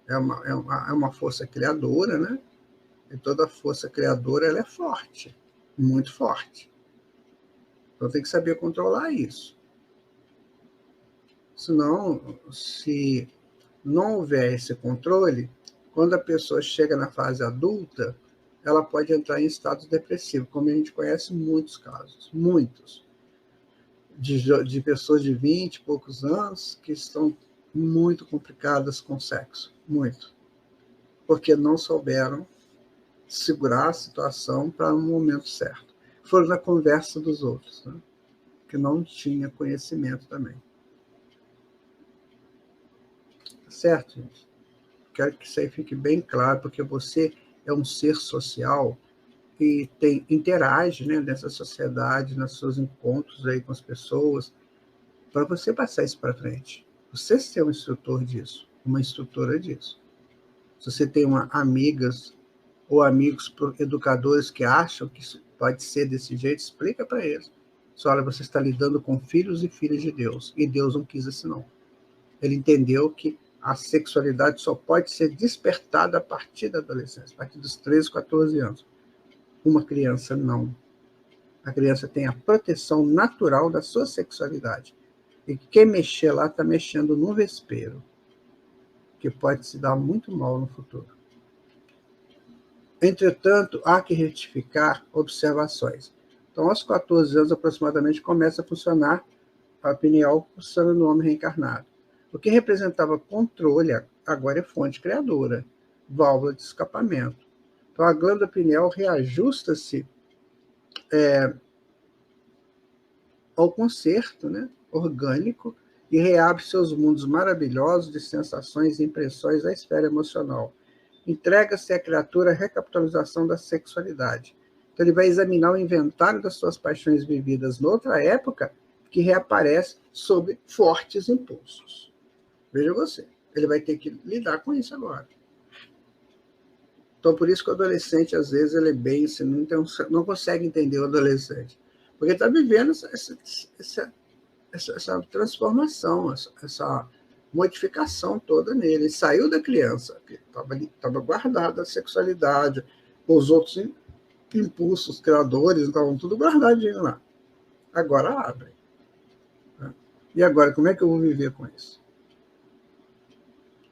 Speaker 2: É uma força criadora, né, e toda força criadora ela é forte, muito forte. Então tem que saber controlar isso. Senão, se não houver esse controle, quando a pessoa chega na fase adulta, ela pode entrar em estado depressivo, como a gente conhece muitos casos, muitos, de pessoas de 20 e poucos anos que estão muito complicadas com sexo, muito, porque não souberam segurar a situação para um momento certo. Foram na conversa dos outros, né? Que não tinha conhecimento também. Certo, gente? Quero que isso aí fique bem claro, porque você é um ser social e interage, né, nessa sociedade, nos seus encontros aí com as pessoas, para você passar isso para frente. Você ser um instrutor disso, uma instrutora disso. Se você tem amigas ou amigos educadores que acham que isso pode ser desse jeito, explica para eles. Só, olha, você está lidando com filhos e filhas de Deus, e Deus não quis assim, não. Ele entendeu que a sexualidade só pode ser despertada a partir da adolescência, a partir dos 13, 14 anos. Uma criança não. A criança tem a proteção natural da sua sexualidade. E quem mexer lá está mexendo no vespeiro, que pode se dar muito mal no futuro. Entretanto, há que retificar observações. Então, aos 14 anos aproximadamente, começa a funcionar a pineal pulsando no homem reencarnado. O que representava controle, agora é fonte criadora, válvula de escapamento. Então, a glândula pineal reajusta-se ao concerto, né, orgânico e reabre seus mundos maravilhosos de sensações e impressões à esfera emocional. Entrega-se à criatura a recapitalização da sexualidade. Então, ele vai examinar o inventário das suas paixões vividas noutra época, que reaparece sob fortes impulsos. Veja você, ele vai ter que lidar com isso agora. Então, por isso que o adolescente, às vezes, ele é bem, assim, não consegue entender o adolescente. Porque está vivendo essa transformação, essa modificação toda nele. Ele saiu da criança, que estava guardada a sexualidade, os outros impulsos criadores estavam tudo guardadinho lá. Agora abre. Né? E agora, como é que eu vou viver com isso?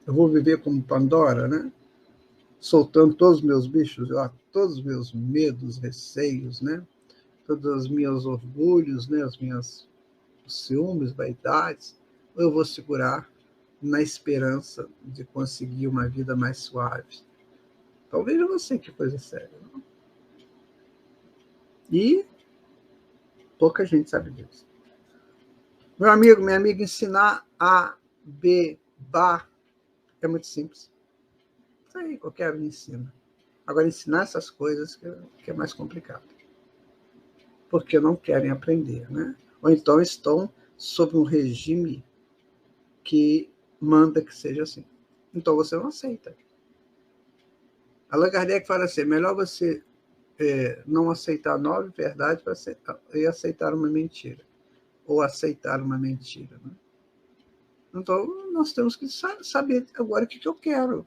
Speaker 2: Eu vou viver como Pandora, né? Soltando todos os meus bichos lá, todos os meus medos, receios, né? Todos os meus orgulhos, né? Os meus ciúmes, vaidades, ou eu vou segurar na esperança de conseguir uma vida mais suave? Então veja você que coisa séria. Não? E pouca gente sabe disso. Meu amigo, minha amiga, ensinar A, B, Bá é muito simples. Isso aí, qualquer um ensina. Agora, ensinar essas coisas que é mais complicado. Porque não querem aprender, né? Ou então estão sob um regime que manda que seja assim. Então você não aceita. Allan Kardec fala assim: é melhor você não aceitar 9 verdades e aceitar uma mentira. Ou aceitar uma mentira. Né? Então nós temos que saber agora o que eu quero.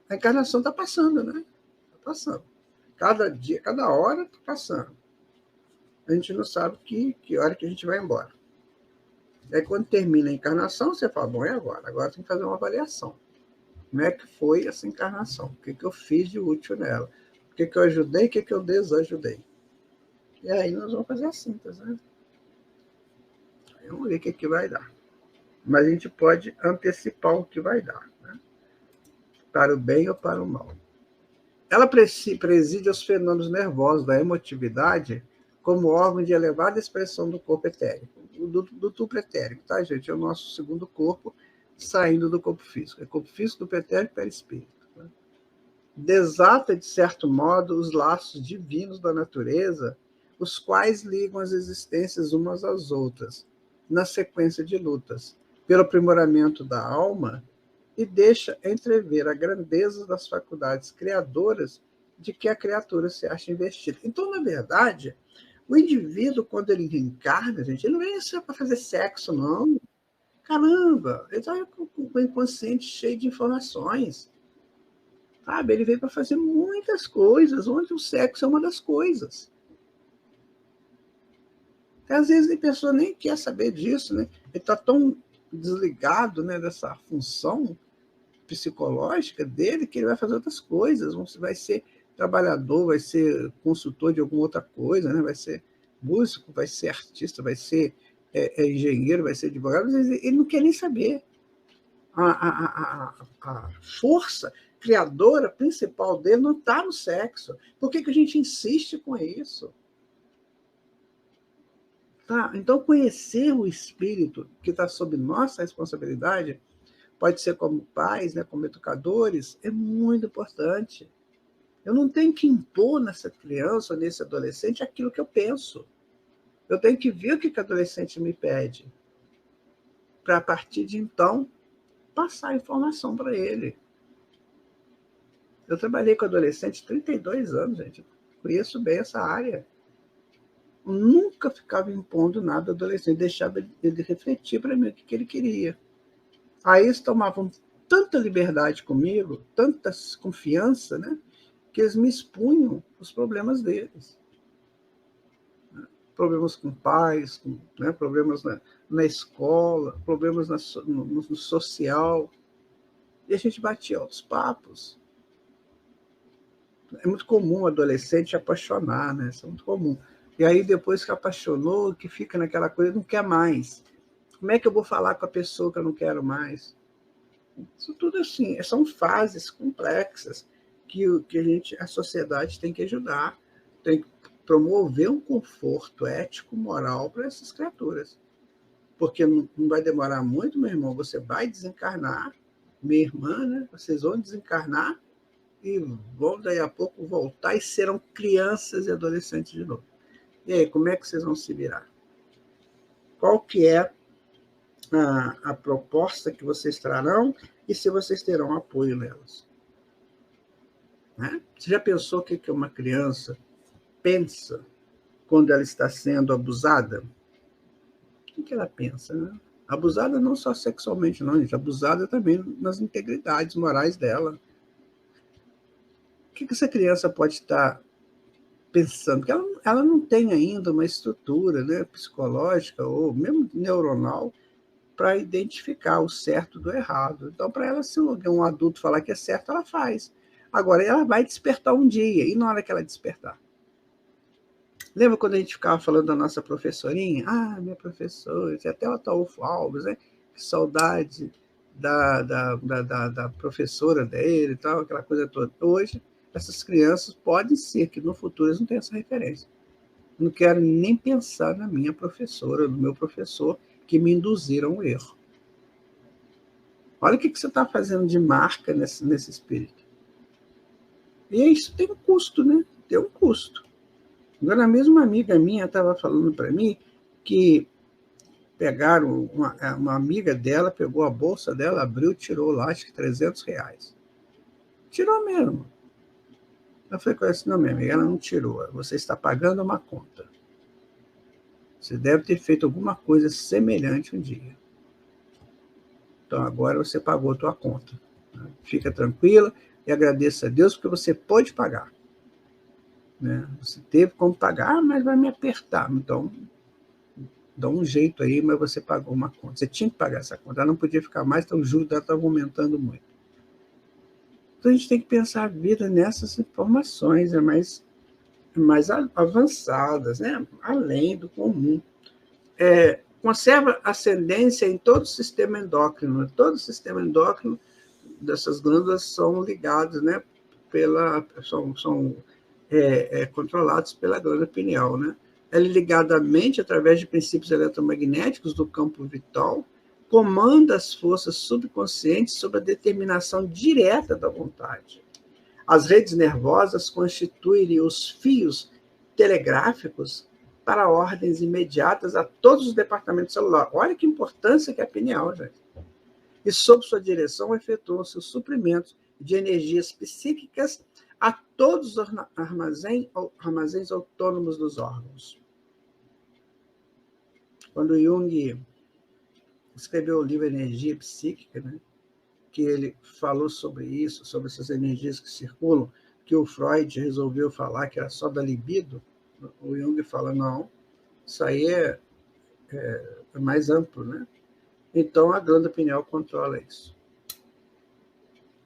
Speaker 2: A encarnação está passando, né? Está passando. Cada dia, cada hora está passando. A gente não sabe que hora que a gente vai embora. Aí quando termina a encarnação, você fala, bom, é agora. Agora tem que fazer uma avaliação. Como é que foi essa encarnação? O que eu fiz de útil nela? O que eu ajudei, o que eu desajudei? E aí nós vamos fazer a síntese, né? Aí vamos ver o que vai dar. Mas a gente pode antecipar o que vai dar, né? Para o bem ou para o mal. Ela preside os fenômenos nervosos da emotividade como órgão de elevada expressão do corpo etérico, do tuplo etérico, tá, gente? É o nosso segundo corpo saindo do corpo físico. É corpo físico, duplo etérico e perispírito. Né? Desata, de certo modo, os laços divinos da natureza, os quais ligam as existências umas às outras, na sequência de lutas, pelo aprimoramento da alma, e deixa entrever a grandeza das faculdades criadoras de que a criatura se acha investida. Então, na verdade, o indivíduo, quando ele reencarna, gente, ele não vem só para fazer sexo, não. Caramba, ele está com o inconsciente cheio de informações. Sabe? Ele veio para fazer muitas coisas, onde o sexo é uma das coisas. E, às vezes a pessoa nem quer saber disso, né? Ele está tão desligado, né, dessa função psicológica dele que ele vai fazer outras coisas, vai ser trabalhador, vai ser consultor de alguma outra coisa, né? Vai ser músico, vai ser artista, vai ser engenheiro, vai ser advogado, mas ele não quer nem saber. A força criadora principal dele não está no sexo. Por que a gente insiste com isso? Tá? Então, conhecer o espírito que está sob nossa responsabilidade, pode ser como pais, né, como educadores, é muito importante. Eu não tenho que impor nessa criança ou nesse adolescente aquilo que eu penso. Eu tenho que ver o que o adolescente me pede, para, a partir de então, passar a informação para ele. Eu trabalhei com adolescente 32 anos, gente. Conheço bem essa área. Eu nunca ficava impondo nada ao adolescente, deixava ele refletir para mim o que ele queria. Aí eles tomavam tanta liberdade comigo, tanta confiança, né, que eles me expunham os problemas deles. Problemas com pais, né, problemas na escola, problemas no social. E a gente batia altos papos. É muito comum o adolescente apaixonar, né? Isso é muito comum. E aí, depois que apaixonou, que fica naquela coisa, não quer mais. Como é que eu vou falar com a pessoa que eu não quero mais? Isso tudo assim, são fases complexas que a sociedade tem que ajudar, tem que promover um conforto ético, moral para essas criaturas. Porque não vai demorar muito, meu irmão, você vai desencarnar, minha irmã, né? Vocês vão desencarnar e vão, daí a pouco, voltar e serão crianças e adolescentes de novo. E aí, como é que vocês vão se virar? Qual que é a proposta que vocês trarão e se vocês terão apoio nelas? Né? Você já pensou o que uma criança pensa quando ela está sendo abusada? O que ela pensa? Né? Abusada não só sexualmente, não, gente. Abusada também nas integridades morais dela. O que essa criança pode estar pensando? Porque ela não tem ainda uma estrutura, né, psicológica ou mesmo neuronal para identificar o certo do errado. Então, para ela, se um adulto falar que é certo, ela faz. Agora, ela vai despertar um dia, e na hora que ela despertar? Lembra quando a gente ficava falando da nossa professorinha? Ah, minha professora, até o Ataúfo Alves, né? Que saudade da professora dele e tal, aquela coisa toda. Hoje, essas crianças podem ser que no futuro eles não tenham essa referência. Não quero nem pensar na minha professora, no meu professor, que me induziram o erro. Olha o que você está fazendo de marca nesse espírito. E isso tem um custo, né? Tem um custo. Agora, a mesma amiga minha estava falando para mim que pegaram, uma amiga dela pegou a bolsa dela, abriu, tirou lá, acho que R$300. Tirou mesmo. Eu falei com ela assim, não, minha amiga, ela não tirou. Você está pagando uma conta. Você deve ter feito alguma coisa semelhante um dia. Então, agora você pagou a tua conta. Fica tranquila e agradeça a Deus porque você pode pagar. Né? Você teve como pagar, mas vai me apertar. Então, dá um jeito aí, mas você pagou uma conta. Você tinha que pagar essa conta. Ela não podia ficar mais, então o juro dela estava aumentando muito. Então, a gente tem que pensar a vida nessas informações mais avançadas, né? Além do comum. Conserva ascendência em todo o sistema endócrino. Todo o sistema endócrino dessas glândulas são ligados, né? São controlados pela glândula pineal, né? Ela é ligada à mente através de princípios eletromagnéticos do campo vital, comanda as forças subconscientes sob a determinação direta da vontade. As redes nervosas constituem os fios telegráficos para ordens imediatas a todos os departamentos celulares. Olha que importância que é a pineal, gente. E, sob sua direção, efetuam-se os suprimentos de energias psíquicas a todos os armazéns autônomos dos órgãos. Quando Jung escreveu o livro Energia Psíquica, né, que ele falou sobre isso, sobre essas energias que circulam, que o Freud resolveu falar que era só da libido, o Jung fala, não, isso aí é mais amplo, né? Então, a glândula pineal controla isso.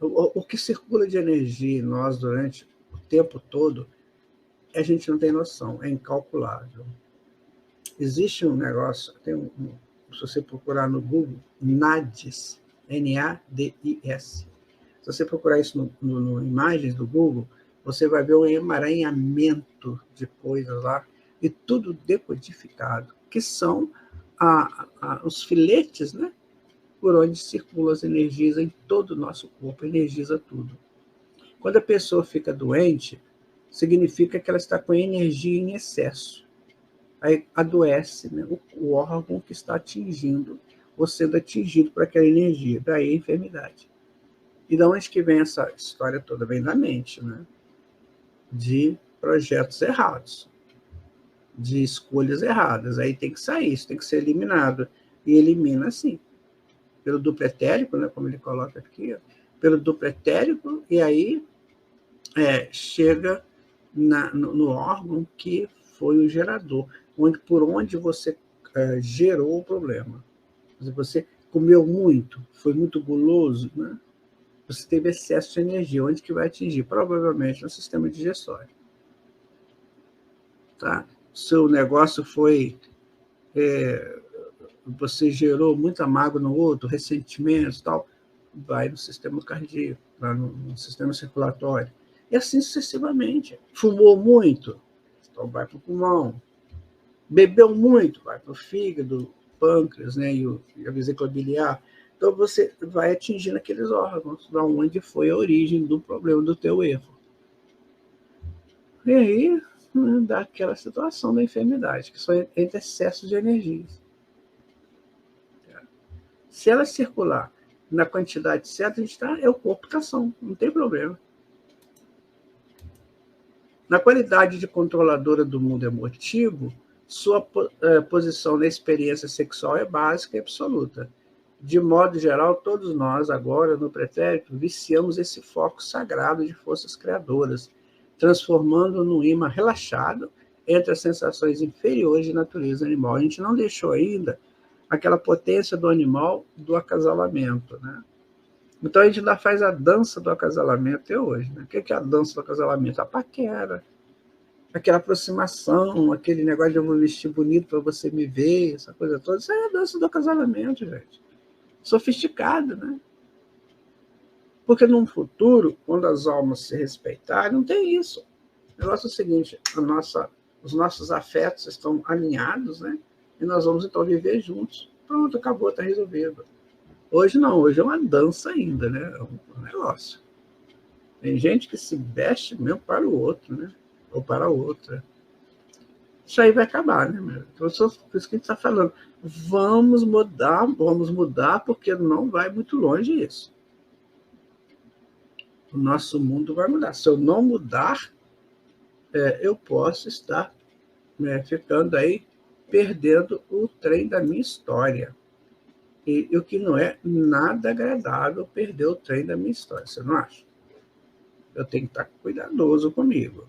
Speaker 2: O que circula de energia em nós durante o tempo todo, a gente não tem noção, é incalculável. Existe um negócio, se você procurar no Google, NADIS, N-A-D-I-S. Se você procurar isso no imagens do Google, você vai ver um emaranhamento de coisas lá, e tudo decodificado, que são os filetes, né, por onde circulam as energias em todo o nosso corpo, energiza tudo. Quando a pessoa fica doente, significa que ela está com energia em excesso. Aí adoece, né, o órgão que está atingindo, ou sendo atingido por aquela energia. Daí a enfermidade. E de onde que vem essa história toda? Vem da mente, né? De projetos errados, de escolhas erradas. Aí tem que sair, isso tem que ser eliminado. E elimina assim, pelo duplo etérico, né, como ele coloca aqui, ó, pelo duplo etérico, e aí chega no órgão que foi o gerador, por onde você gerou o problema. Se você comeu muito, foi muito guloso, né? Você teve excesso de energia. Onde que vai atingir? Provavelmente no sistema digestório. Tá? Seu negócio foi... você gerou muita mágoa no outro, ressentimentos e tal, vai no sistema cardíaco, vai no sistema circulatório. E assim sucessivamente. Fumou muito, então vai para o pulmão. Bebeu muito, vai para o fígado, pâncreas, né, e a vesícula biliar. Então, você vai atingindo aqueles órgãos, da onde foi a origem do problema, do teu erro. E aí, dá aquela situação da enfermidade, que só entra excesso de energias. Se ela circular na quantidade certa, o corpo está são, não tem problema. Na qualidade de controladora do mundo emotivo, sua posição na experiência sexual é básica e absoluta. De modo geral, todos nós, agora, no pretérito, viciamos esse foco sagrado de forças criadoras, transformando-o num imã relaxado entre as sensações inferiores de natureza animal. A gente não deixou ainda aquela potência do animal do acasalamento, né? Então, a gente ainda faz a dança do acasalamento até hoje. Né? O que é a dança do acasalamento? A paquera. Aquela aproximação, aquele negócio de eu vou vestir bonito para você me ver, essa coisa toda. Isso é a dança do acasalamento, gente. Sofisticado, né? Porque num futuro, quando as almas se respeitarem, não tem isso. O negócio é o seguinte, os nossos afetos estão alinhados, né? E nós vamos, então, viver juntos. Pronto, acabou, está resolvido. Hoje não, hoje é uma dança ainda, né? É um negócio. Tem gente que se veste mesmo para o outro, né? Ou para a outra. Isso aí vai acabar, né, meu? Então, por isso que a gente está falando. Vamos mudar, porque não vai muito longe isso. O nosso mundo vai mudar. Se eu não mudar, eu posso estar ficando aí, perdendo o trem da minha história. E o que não é nada agradável perder o trem da minha história, você não acha? Eu tenho que estar cuidadoso comigo.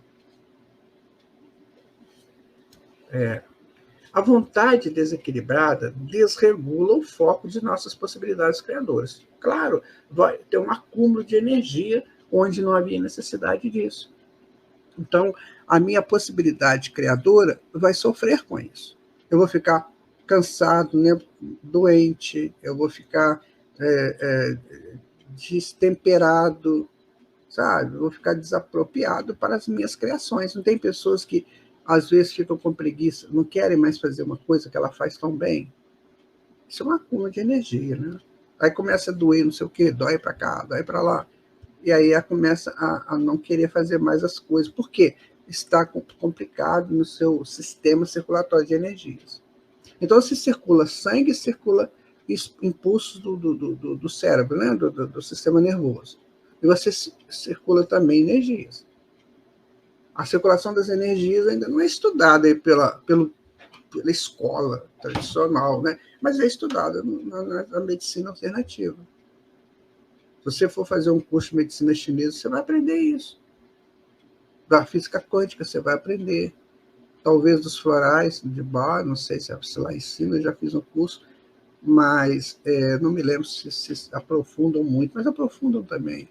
Speaker 2: A vontade desequilibrada desregula o foco de nossas possibilidades criadoras. Claro, vai ter um acúmulo de energia onde não havia necessidade disso. Então, a minha possibilidade criadora vai sofrer com isso. Eu vou ficar cansado, né, doente, eu vou ficar destemperado, sabe? Eu vou ficar desapropriado para as minhas criações. Não tem pessoas que às vezes ficam com preguiça, não querem mais fazer uma coisa que ela faz tão bem. Isso é uma acúmulo de energia, né? Aí começa a doer, não sei o quê, dói para cá, dói para lá. E aí ela começa a não querer fazer mais as coisas. Por quê? Está complicado no seu sistema circulatório de energias. Então, se circula sangue, circula impulsos do cérebro, né? do sistema nervoso. E você circula também energias. A circulação das energias ainda não é estudada aí pela escola tradicional, né? Mas é estudada na medicina alternativa. Se você for fazer um curso de medicina chinesa, você vai aprender isso. Da física quântica, você vai aprender. Talvez dos florais de Bach, não sei se lá ensina, eu já fiz um curso, mas não me lembro se aprofundam muito, mas aprofundam também.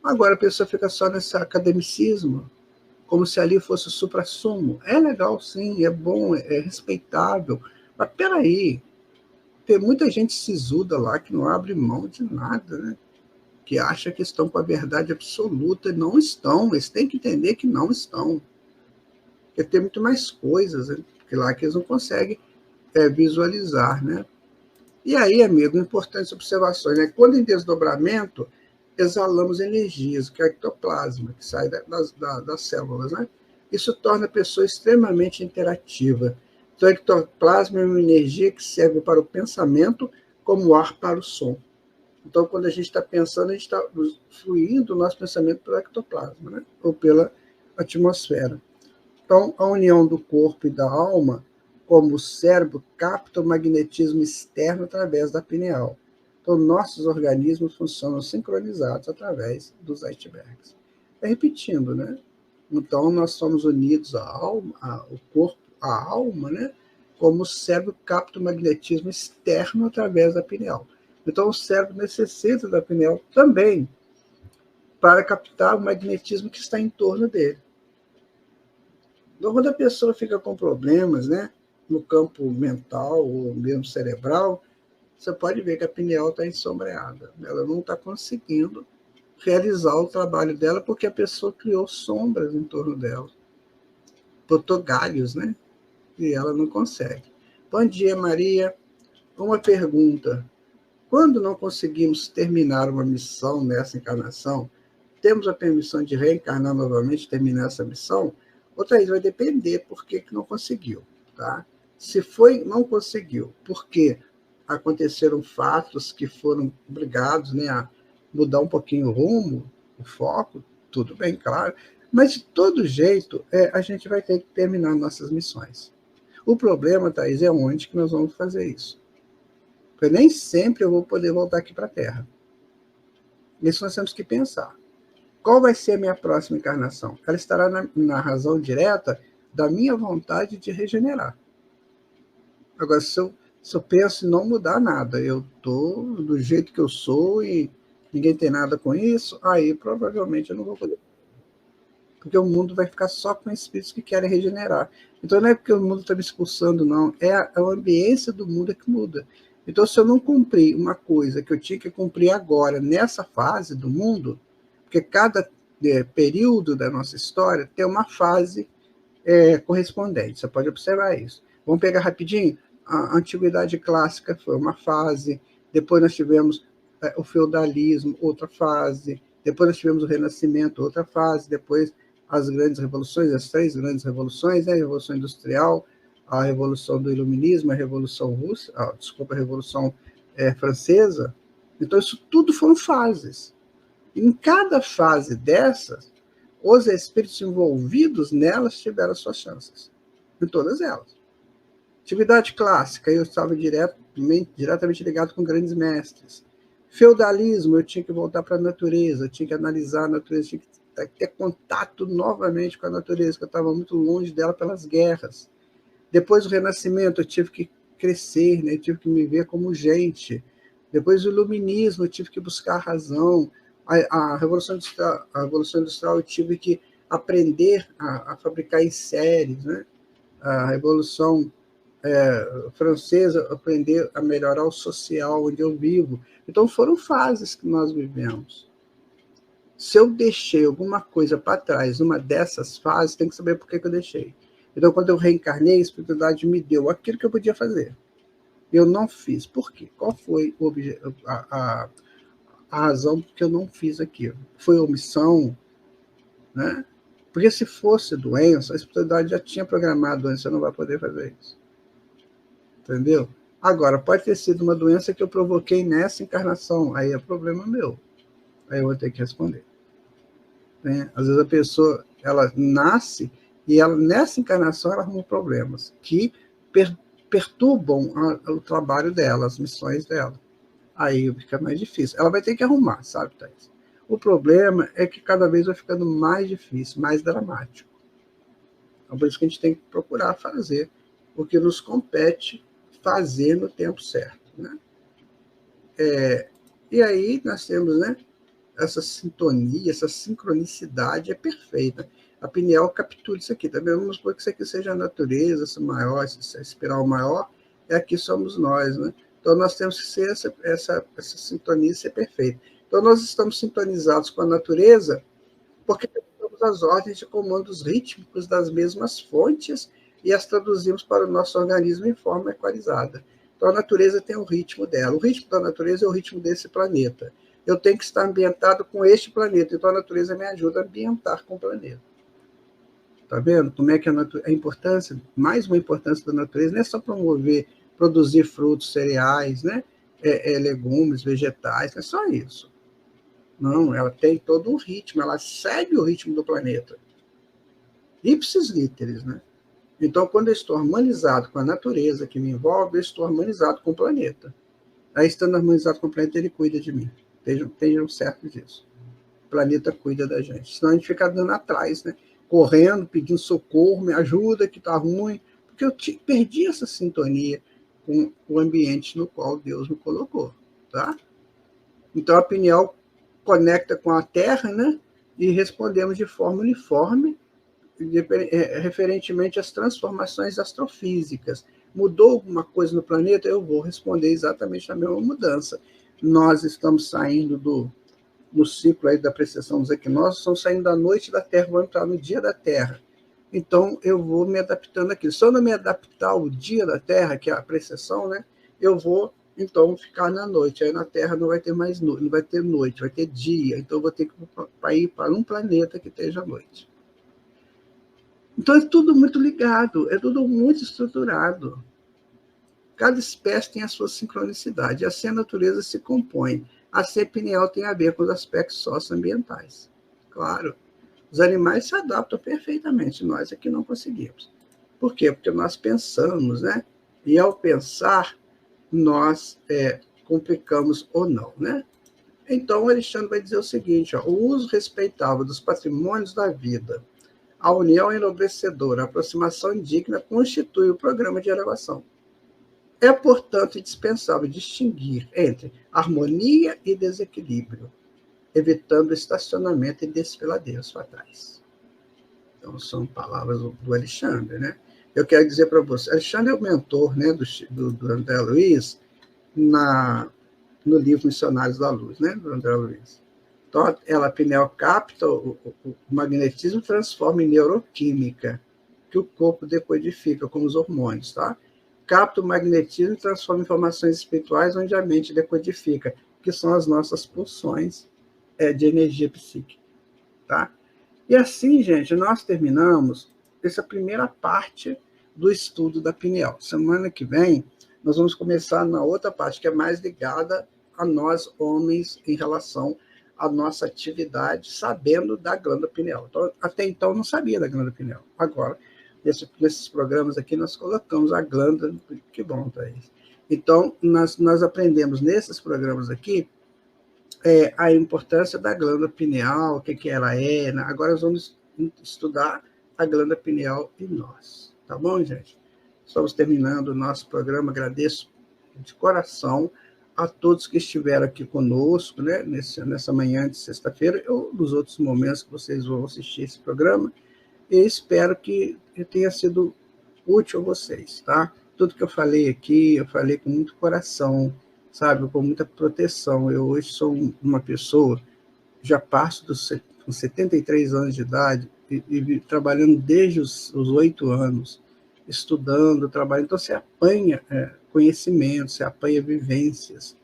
Speaker 2: Agora a pessoa fica só nesse academicismo, como se ali fosse o suprassumo. É legal, sim, é bom, é respeitável, mas peraí, tem muita gente sisuda lá que não abre mão de nada, né? Que acha que estão com a verdade absoluta, e não estão, eles têm que entender que não estão. Porque tem muito mais coisas, né? Que lá que eles não conseguem visualizar, né? E aí, amigo, importantes observações, né? Quando em desdobramento, exalamos energias, que é o ectoplasma, que sai das células, né? Isso torna a pessoa extremamente interativa. Então, o ectoplasma é uma energia que serve para o pensamento como o ar para o som. Então, quando a gente está pensando, a gente está fluindo o nosso pensamento pelo ectoplasma, né? Ou pela atmosfera. Então, a união do corpo e da alma, como o cérebro capta o magnetismo externo através da pineal. Então, nossos organismos funcionam sincronizados através dos icebergs. Repetindo, né? Então, nós somos unidos à alma, o corpo, à alma, né? Como o cérebro capta o magnetismo externo através da pineal. Então, o cérebro necessita da pineal também para captar o magnetismo que está em torno dele. Então, quando a pessoa fica com problemas, né, no campo mental ou mesmo cerebral, você pode ver que a pineal está ensombreada. Ela não está conseguindo realizar o trabalho dela porque a pessoa criou sombras em torno dela. Botou galhos, né? E ela não consegue. Bom dia, Maria. Uma pergunta. Quando não conseguimos terminar uma missão nessa encarnação, temos a permissão de reencarnar novamente e terminar essa missão? Outra vez vai depender por que não conseguiu. Tá? Se não conseguiu, porque aconteceram fatos que foram obrigados, né, a mudar um pouquinho o rumo, o foco, tudo bem, claro. Mas, de todo jeito, a gente vai ter que terminar nossas missões. O problema, Thaís, é onde que nós vamos fazer isso. Porque nem sempre eu vou poder voltar aqui para a Terra. Isso nós temos que pensar. Qual vai ser a minha próxima encarnação? Ela estará na razão direta da minha vontade de regenerar. Agora, se eu penso em não mudar nada, eu estou do jeito que eu sou e ninguém tem nada com isso, aí provavelmente eu não vou poder. Porque o mundo vai ficar só com espíritos que querem regenerar. Então não é porque o mundo está me expulsando, não. É a ambiência do mundo que muda. Então, se eu não cumprir uma coisa que eu tinha que cumprir agora, nessa fase do mundo, porque cada período da nossa história tem uma fase correspondente. Você pode observar isso. Vamos pegar rapidinho a Antiguidade Clássica foi uma fase, depois nós tivemos o feudalismo, outra fase, depois nós tivemos o Renascimento, outra fase, depois as grandes revoluções, as 3 grandes revoluções, né? A Revolução Industrial, a Revolução do Iluminismo, a Revolução Russa, a Revolução Francesa. Então, isso tudo foram fases. E em cada fase dessas, os espíritos envolvidos nelas tiveram suas chances, em todas elas. Atividade clássica, eu estava diretamente ligado com grandes mestres. Feudalismo, eu tinha que voltar para a natureza, eu tinha que analisar a natureza, tinha que ter contato novamente com a natureza, que eu estava muito longe dela pelas guerras. Depois do Renascimento, eu tive que crescer, né? Eu tive que me ver como gente. Depois do Iluminismo, eu tive que buscar a razão. A Revolução Industrial, eu tive que aprender a fabricar em séries, né? A Revolução Francesa, aprender a melhorar o social onde eu vivo. Então, foram fases que nós vivemos. Se eu deixei alguma coisa para trás, uma dessas fases, tem que saber por que eu deixei. Então, quando eu reencarnei, a espiritualidade me deu aquilo que eu podia fazer. Eu não fiz. Por quê? Qual foi a razão por que eu não fiz aquilo? Foi omissão? Né? Porque se fosse doença, a espiritualidade já tinha programado a doença, você não vai poder fazer isso. Entendeu? Agora, pode ter sido uma doença que eu provoquei nessa encarnação, aí é problema meu. Aí eu vou ter que responder. Né? Às vezes a pessoa, ela nasce e ela, nessa encarnação ela arruma problemas que perturbam o trabalho dela, as missões dela. Aí fica mais difícil. Ela vai ter que arrumar, sabe, Thaís? O problema é que cada vez vai ficando mais difícil, mais dramático. Então, por isso que a gente tem que procurar fazer o que nos compete fazer no tempo certo. Né? E aí nós temos, né, essa sintonia, essa sincronicidade é perfeita. A pineal captura isso aqui. Também vamos supor que isso aqui seja a natureza, essa maior, essa espiral maior, e aqui somos nós. Né? Então nós temos que ser essa sintonia ser perfeita. Então nós estamos sintonizados com a natureza porque temos as ordens de comandos rítmicos das mesmas fontes e as traduzimos para o nosso organismo em forma equalizada. Então, a natureza tem o ritmo dela. O ritmo da natureza é o ritmo desse planeta. Eu tenho que estar ambientado com este planeta. Então, a natureza me ajuda a ambientar com o planeta. Está vendo como é que a importância, mais uma importância da natureza, não é só promover, produzir frutos, cereais, né? Legumes, vegetais, não é só isso. Não, ela tem todo um ritmo, ela segue o ritmo do planeta. Ipsis literis, né? Então, quando eu estou harmonizado com a natureza que me envolve, eu estou harmonizado com o planeta. Aí, estando harmonizado com o planeta, ele cuida de mim. Estejam certos disso. O planeta cuida da gente. Senão a gente fica andando atrás, né? Correndo, pedindo socorro, me ajuda, que está ruim. Porque eu perdi essa sintonia com o ambiente no qual Deus me colocou. Tá? Então, a pineal conecta com a Terra, né? E respondemos de forma uniforme, referentemente às transformações astrofísicas. Mudou alguma coisa no planeta? Eu vou responder exatamente na mesma mudança. Nós estamos saindo do ciclo aí da precessão dos equinócios, estamos saindo da noite da Terra, vamos entrar no dia da Terra. Então, eu vou me adaptando àquilo. Se eu não me adaptar ao dia da Terra, que é a precessão, né, eu vou, então, ficar na noite. Aí na Terra não vai ter mais noite, não vai ter noite, vai ter dia. Então, eu vou ter que ir para um planeta que esteja à noite. Então, é tudo muito ligado, é tudo muito estruturado. Cada espécie tem a sua sincronicidade, e assim a natureza se compõe. A pineal tem a ver com os aspectos socioambientais. Claro, os animais se adaptam perfeitamente, nós é que não conseguimos. Por quê? Porque nós pensamos, né? E ao pensar, nós complicamos ou não, né? Então, o Alexandre vai dizer o seguinte, ó, o uso respeitável dos patrimônios da vida, a união enobrecedora, a aproximação indigna constitui o programa de elevação. É, portanto, indispensável distinguir entre harmonia e desequilíbrio, evitando estacionamento e desfiladeiros fatais. Então, são palavras do Alexandre, né? Eu quero dizer para você, Alexandre é o mentor, né, do André Luiz no livro Missionários da Luz, né, do André Luiz. Então, a pineal capta o magnetismo, transforma em neuroquímica, que o corpo decodifica como os hormônios, tá? capta o magnetismo e transforma em informações espirituais, onde a mente decodifica, que são as nossas pulsões de energia psíquica. Tá? E assim, gente, nós terminamos essa primeira parte do estudo da pineal. Semana que vem, nós vamos começar na outra parte, que é mais ligada a nós, homens, em relação à nossa atividade, sabendo da glândula pineal. Então, até então, eu não sabia da glândula pineal. Agora, nesses programas aqui, nós colocamos a glândula. Que bom, Thaís. Então, nós aprendemos nesses programas aqui a importância da glândula pineal, o que ela é. Né? Agora nós vamos estudar a glândula pineal em nós. Tá bom, gente? Estamos terminando o nosso programa. Agradeço de coração a todos que estiveram aqui conosco, né? Nessa manhã de sexta-feira, ou nos outros momentos que vocês vão assistir esse programa. E espero que tenha sido útil a vocês, tá? Tudo que eu falei aqui, eu falei com muito coração, sabe? Com muita proteção. Eu hoje sou uma pessoa, já passo com 73 anos de idade, e trabalhando desde os 8 anos, estudando, trabalhando. Então, você apanha conhecimento, você apanha vivências.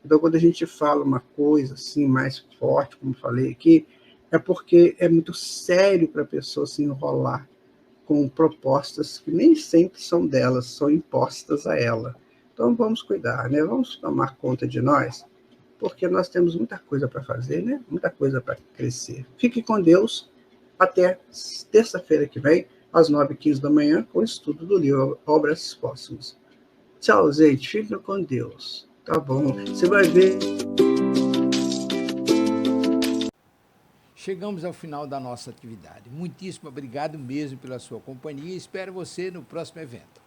Speaker 2: Então, quando a gente fala uma coisa assim, mais forte, como falei aqui, é porque é muito sério para a pessoa se enrolar com propostas que nem sempre são delas, são impostas a ela. Então, vamos cuidar, né? Vamos tomar conta de nós, porque nós temos muita coisa para fazer, né? Muita coisa para crescer. Fique com Deus. Até terça-feira que vem, às 9h15 da manhã, com o estudo do livro Obras Póstumas. Tchau, gente. Fiquem com Deus. Tá bom? Você vai ver.
Speaker 1: Chegamos ao final da nossa atividade. Muitíssimo obrigado mesmo pela sua companhia e espero você no próximo evento.